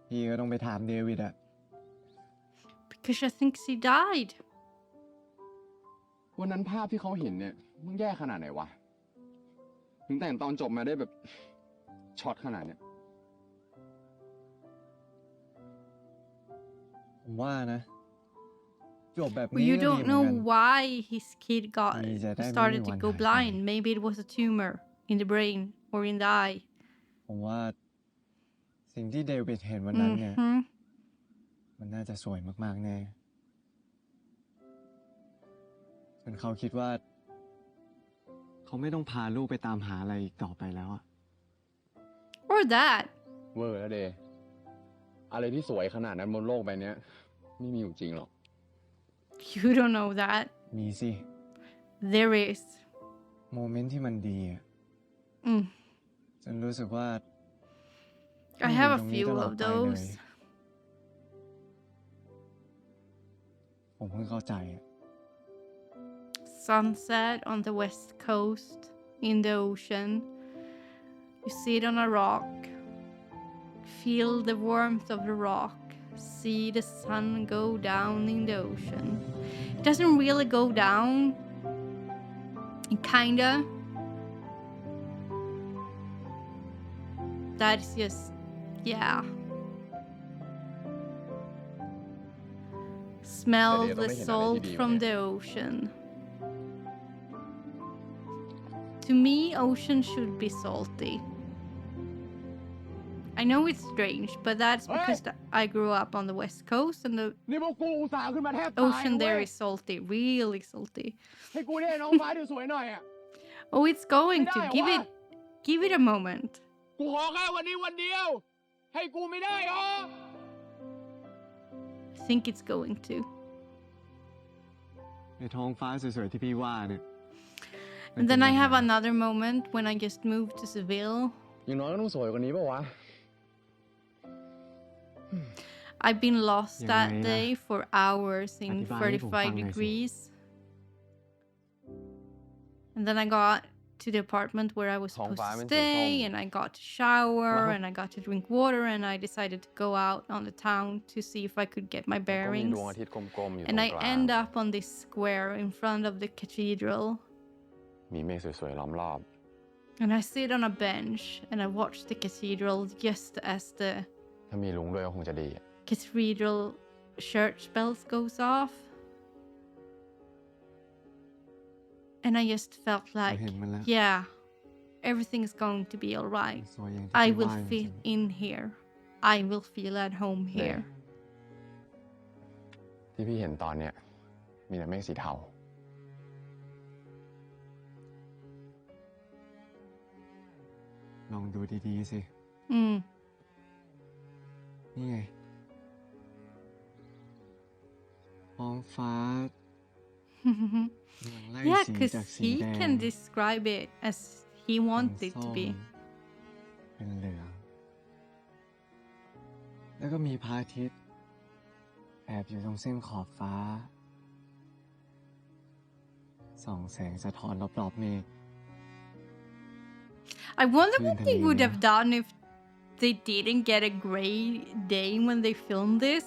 S3: พี่ก็ต้องไปถามเดวิดอะ
S1: Because I think she died.
S9: วันนั้นภาพที่เขาเห็นเนี่ยมันแย่ขนาดไหนวะ ถึงแต่งตอนจบมาได้แบบช็อตขนาดเนี้ย
S3: ผมว่านะ จบแบบ
S1: Well,
S3: นี้
S1: you
S3: ก็ดี
S1: don't
S3: เหมือน
S1: know
S3: กัน
S1: why his kid got
S3: ดีจะได้ไม่มี
S1: started to
S3: วัน
S1: go
S3: หายไป
S1: blind. Maybe it was a tumor in the brain or in the eye.
S3: ผมว่าสิ่งที่เดวิดเห็นวันนั้นเนี่ย
S1: Mm-hmm.
S3: มันน่าจะสวยมากๆแน่จนเขาคิดว่า เขาไม่ต้องพาลูกไปตามหาอะไรอีกต่อไปแล้วอะ
S1: Or that.
S9: เวอร์แล้วเดย์อะไรที่สวยขนาดนั้นบนโลกใบเนี้ยไม่มีอยู่จริงหรอก
S1: You don't know that.
S3: มีสิ
S1: There is.
S3: โมเมนต์ที่มันดีอะ
S1: Mm.
S3: จนรู้สึกว่า
S1: I have a
S3: ต้องอยู่
S1: few
S3: ตรงนี้ตลอ
S1: of
S3: ดไปเลย
S1: those.
S3: ผมเพิ่งเข้าใจอะ
S1: Sunset on the west coast in the ocean. You sit on a rock. Feel the warmth of the rock. See the sun go down in the ocean. It doesn't really go down. It kinda. That's just, yeah. Smell
S9: But
S1: the
S9: they don't
S1: salt
S9: make it
S1: from
S9: easy,
S1: the ocean. To me, ocean should be salty. I know it's strange, but that's because I grew up on the west coast and the
S9: นี่พวกกูอุตส่าห์ขึ้นมาแทบตาย
S1: ocean
S9: นะเว้
S1: there
S9: ย
S1: is salty, really salty.
S9: ให้กูได้น้องฟ้าดูสวยหน่อยอ่ะ
S1: Oh, it's going to.
S9: ไม่ได้
S1: Give it a moment.
S9: กูขอแค่วันนี้วันเดียว ให้กูไม่ได้หรอ
S1: I think it's going to.
S3: ในท้องฟ้าสวยๆที่พี่ว่าเนี่ย
S1: And then I have another moment when I just moved to Seville.
S9: อย่างน้อยก็ต้องสวยกว่านี้ป่าวะ
S1: I've been lost
S3: Yeah,
S1: that
S3: yeah.
S1: day for hours in
S3: อธิบายให้ผมฟัง
S1: 35
S3: หน่อยสิ
S1: degrees. And then I got to the apartment where I was
S9: ท้อง
S1: supposed
S9: ฟ้า
S1: to
S9: เป็นสีส้ม
S1: stay, and I got to shower, and I got to drink water, and I decided to go out on the town to see if I could get my
S9: ก็มี
S1: bearings.
S9: ดวงอาทิตย์กลมๆอยู่ตรง
S1: And I
S9: กลาง
S1: end up on this square in front of the cathedral.
S9: มีเมฆสวยๆล้อมรอบ
S1: And I sit on a bench and I watch the cathedral just as the
S9: ถ้ามีลุงด้วยก็คงจะดีอะ
S1: cathedral church bells goes off. And I just felt like,
S3: เห็นมันแล้ว
S1: yeah, everything's going to be all right.
S3: สวยอย่างที่
S1: I
S3: พี่
S1: will
S3: ว่าจริ
S1: fit
S3: ง
S1: in here. I will feel at home here.
S9: ที่พี่เห็นตอนเนี้ยมีแต่เมฆสีเทา
S3: ลองดูดีๆสิ
S1: Mm.
S3: นี่ไง ท้องฟ้ากำลังไล่
S1: Yeah,
S3: สี
S1: because
S3: จากสี
S1: he
S3: แดง
S1: can describe it as he
S3: เป็น
S1: wants it
S3: ส้
S1: to
S3: ม
S1: be.
S3: เป็นเหลือง แล้วก็มีพระอาทิตย์แอบอยู่ตรงเส้นขอบฟ้า ส่องแสงสะท้อนรอบๆเมฆ
S1: I wonder
S3: คลื่น
S1: what
S3: ทะเล
S1: they would
S3: นะ
S1: have done if they didn't get a gray day when they filmed this.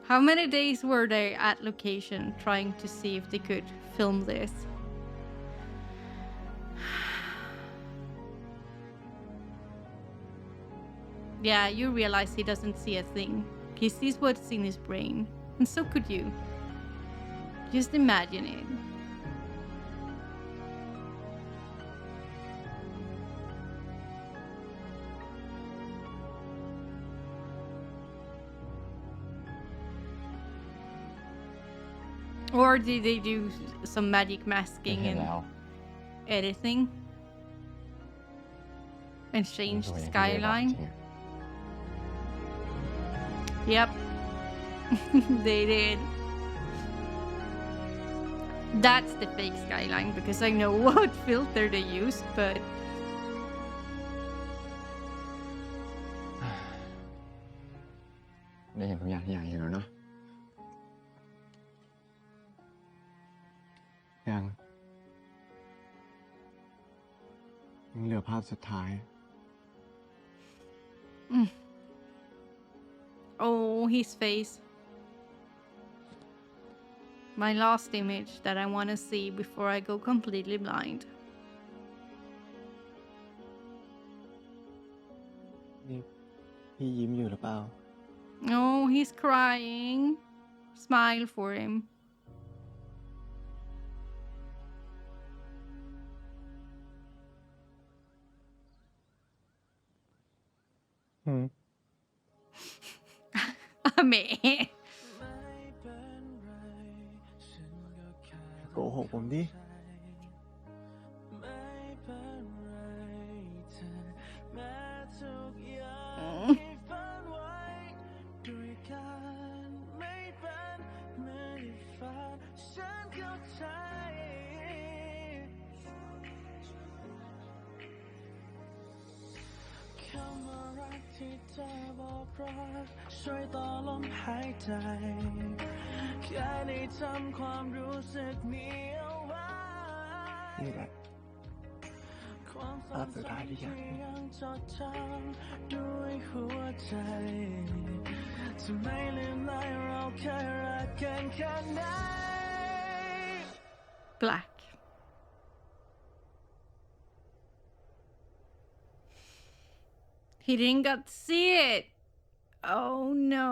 S1: How many days were they at location trying to see if they could film this? Yeah, you realize he doesn't see a thing. He sees what's in his brain. And so could you. Just imagine it. Or did they do some magic
S10: ไม่
S1: masking
S10: เห็น
S1: and
S10: แล้ว
S1: editing? And
S10: เป็น
S1: change
S10: ตัว
S1: the
S10: อย่างที่เลยบอกจ
S1: skyline?
S10: ริงอะ
S1: Yep. They did. That's the fake skyline because I know what filter they used, but
S10: ได้เห็นทุกอย่างที่อยากเห็นแล้วเนาะ
S3: ยังเหลือภาพสุดท้าย
S1: oh, his face. My last image that I want to see before I go completely blind.
S3: นี่พี่ยิ้มอยู่หรือเปล่า
S1: Oh, he's crying. Smile for him.
S3: อืม
S1: Meh.
S3: โกหกผมดิ
S11: ที่เธอบอกรักช่วยต่อลมหายใจแค่ได้ทำความรู้สึกนี้เอาไว้
S3: นี่แหละ
S11: ความทรงจำที่ยังจดจำด้วยหัวใจจะไม่ลืมเลยเราเคยรักกันแค่ไหน
S1: Black. He didn't get to see it. Oh no.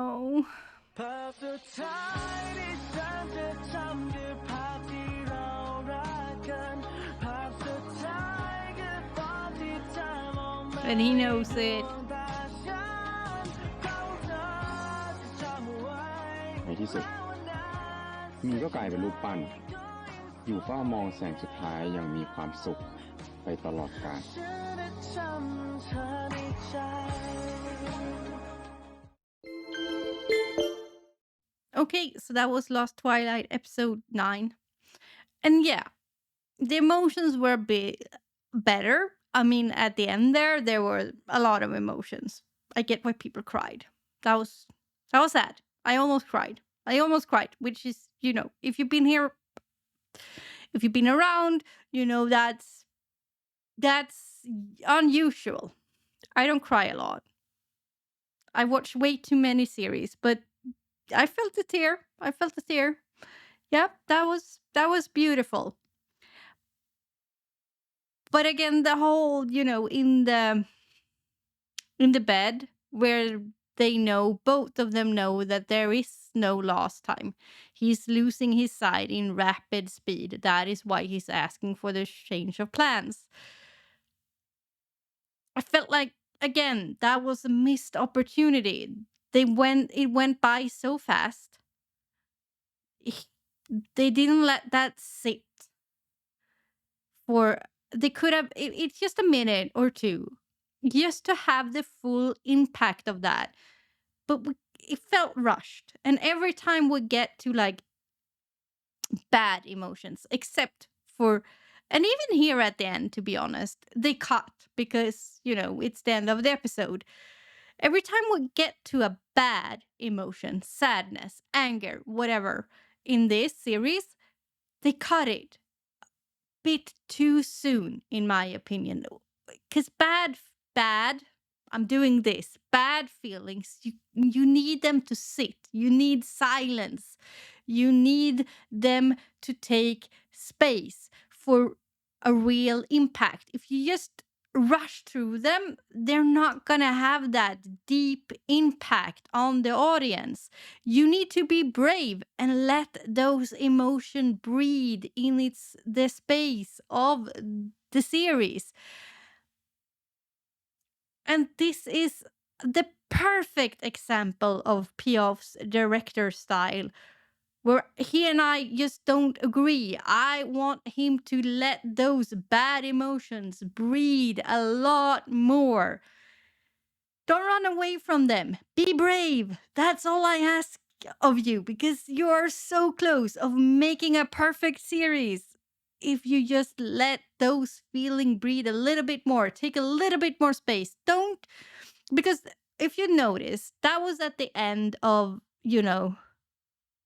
S11: ภาพสุดท้ายที่ฉันจะจำคือภาพที่เรารักกันภาพสุดท้ายคือตอนที่เธอมองมา
S1: And he knows it.
S11: แต่ฉันเขาจะจำไว้
S9: ในที่สุด มีก็กลายเป็นรูปปั้น อยู่เฝ้ามองแสงสุดท้ายอย่างมีความสุขไปตลอดกาล
S11: ฉันจะจำเธอในใจ
S1: Okay, so that was Last Twilight episode 9. And yeah, the emotions were a bit better. I mean, at the end there were a lot of emotions. I get why people cried. That was sad. I almost cried, which is, you know, if you've been here, if you've been around, you know, that's unusual. I don't cry a lot. I watch way too many series, but I felt a tear. Yeah, that was beautiful. But again, the whole, you know, in the bed where they know, both of them know that there is no last time. He's losing his sight in rapid speed. That is why he's asking for the change of plans. I felt like, again, that was a missed opportunity. It went by so fast. They didn't let that sit for, they could have, it's just a minute or two just to have the full impact of that. But it felt rushed. And every time we get to like bad emotions, except for, and even here at the end, to be honest, they cut because, it's the end of the episode. Every time we get to a bad emotion, sadness, anger, whatever, in this series, they cut it a bit too soon, in my opinion. Because bad, I'm doing this. Bad feelings, you need them to sit. You need silence. You need them to take space for a real impact. If you just rush through them, they're not gonna have that deep impact on the audience. You need to be brave and let those emotions breathe in the space of the series. And this is the perfect example of Piaf's director style, where he and I just don't agree. I want him to let those bad emotions breathe a lot more. Don't run away from them. Be brave. That's all I ask of you, because you are so close of making a perfect series. If you just let those feelings breathe a little bit more, take a little bit more space. Don't, because if you notice, that was at the end of,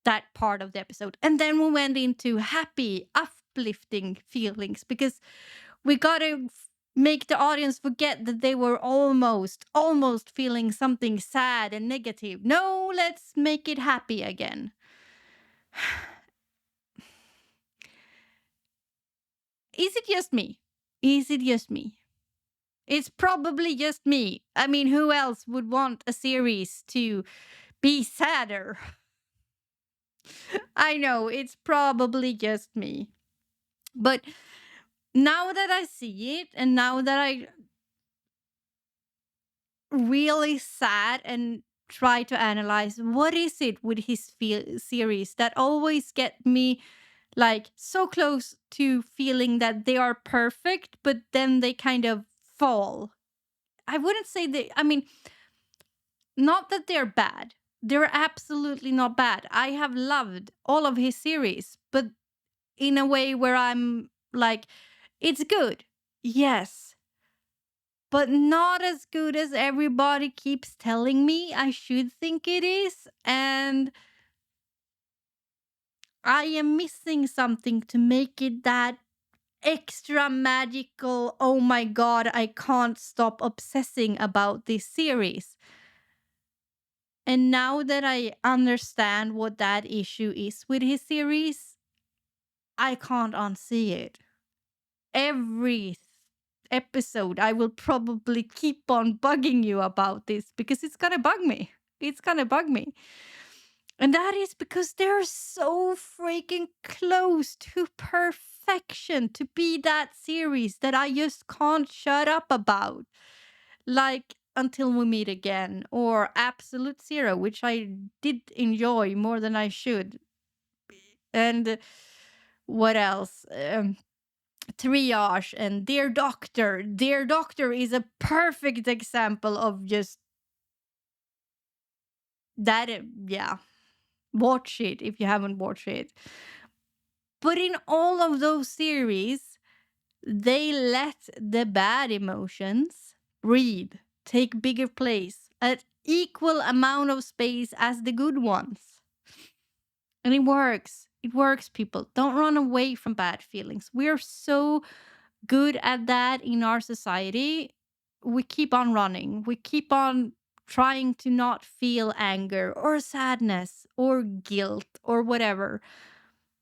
S1: that part of the episode. And then we went into happy, uplifting feelings, because we got to make the audience forget that they were almost feeling something sad and negative. No, let's make it happy again. Is it just me? Is it just me? It's probably just me. I mean, who else would want a series to be sadder? I know, it's probably just me. But now that I see it, and now that I really sat and try to analyze what is it with his series that always get me like so close to feeling that they are perfect, but then they kind of fall. I wouldn't say not that they're bad. They're absolutely not bad. I have loved all of his series, but in a way where I'm like, it's good. Yes. But not as good as everybody keeps telling me I should think it is. And I am missing something to make it that extra magical. Oh my God, I can't stop obsessing about this series. And now that I understand what that issue is with his series, I can't unsee it. Every episode, I will probably keep on bugging you about this, because it's gonna bug me. It's gonna bug me. And that is because they're so freaking close to perfection to be that series that I just can't shut up about. Like Until We Meet Again, or Absolute Zero, which I did enjoy more than I should. And what else? Triage and Dear Doctor. Dear Doctor is a perfect example of just that. Yeah. Watch it if you haven't watched it. But in all of those series, they let the bad emotions breathe, take bigger place, at equal amount of space as the good ones. And it works. It works, people. Don't run away from bad feelings. We are so good at that in our society. We keep on running. We keep on trying to not feel anger or sadness or guilt or whatever.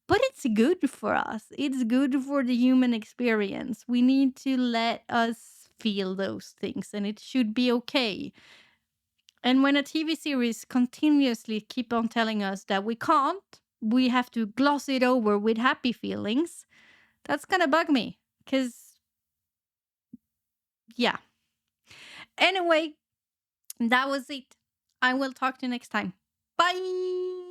S1: But it's good for us. It's good for the human experience. We need to let us feel those things, and it should be okay. And when a TV series continuously keep on telling us that we can't, we have to gloss it over with happy feelings, that's gonna bug me. Because, yeah. Anyway, that was it. I will talk to you next time. Bye!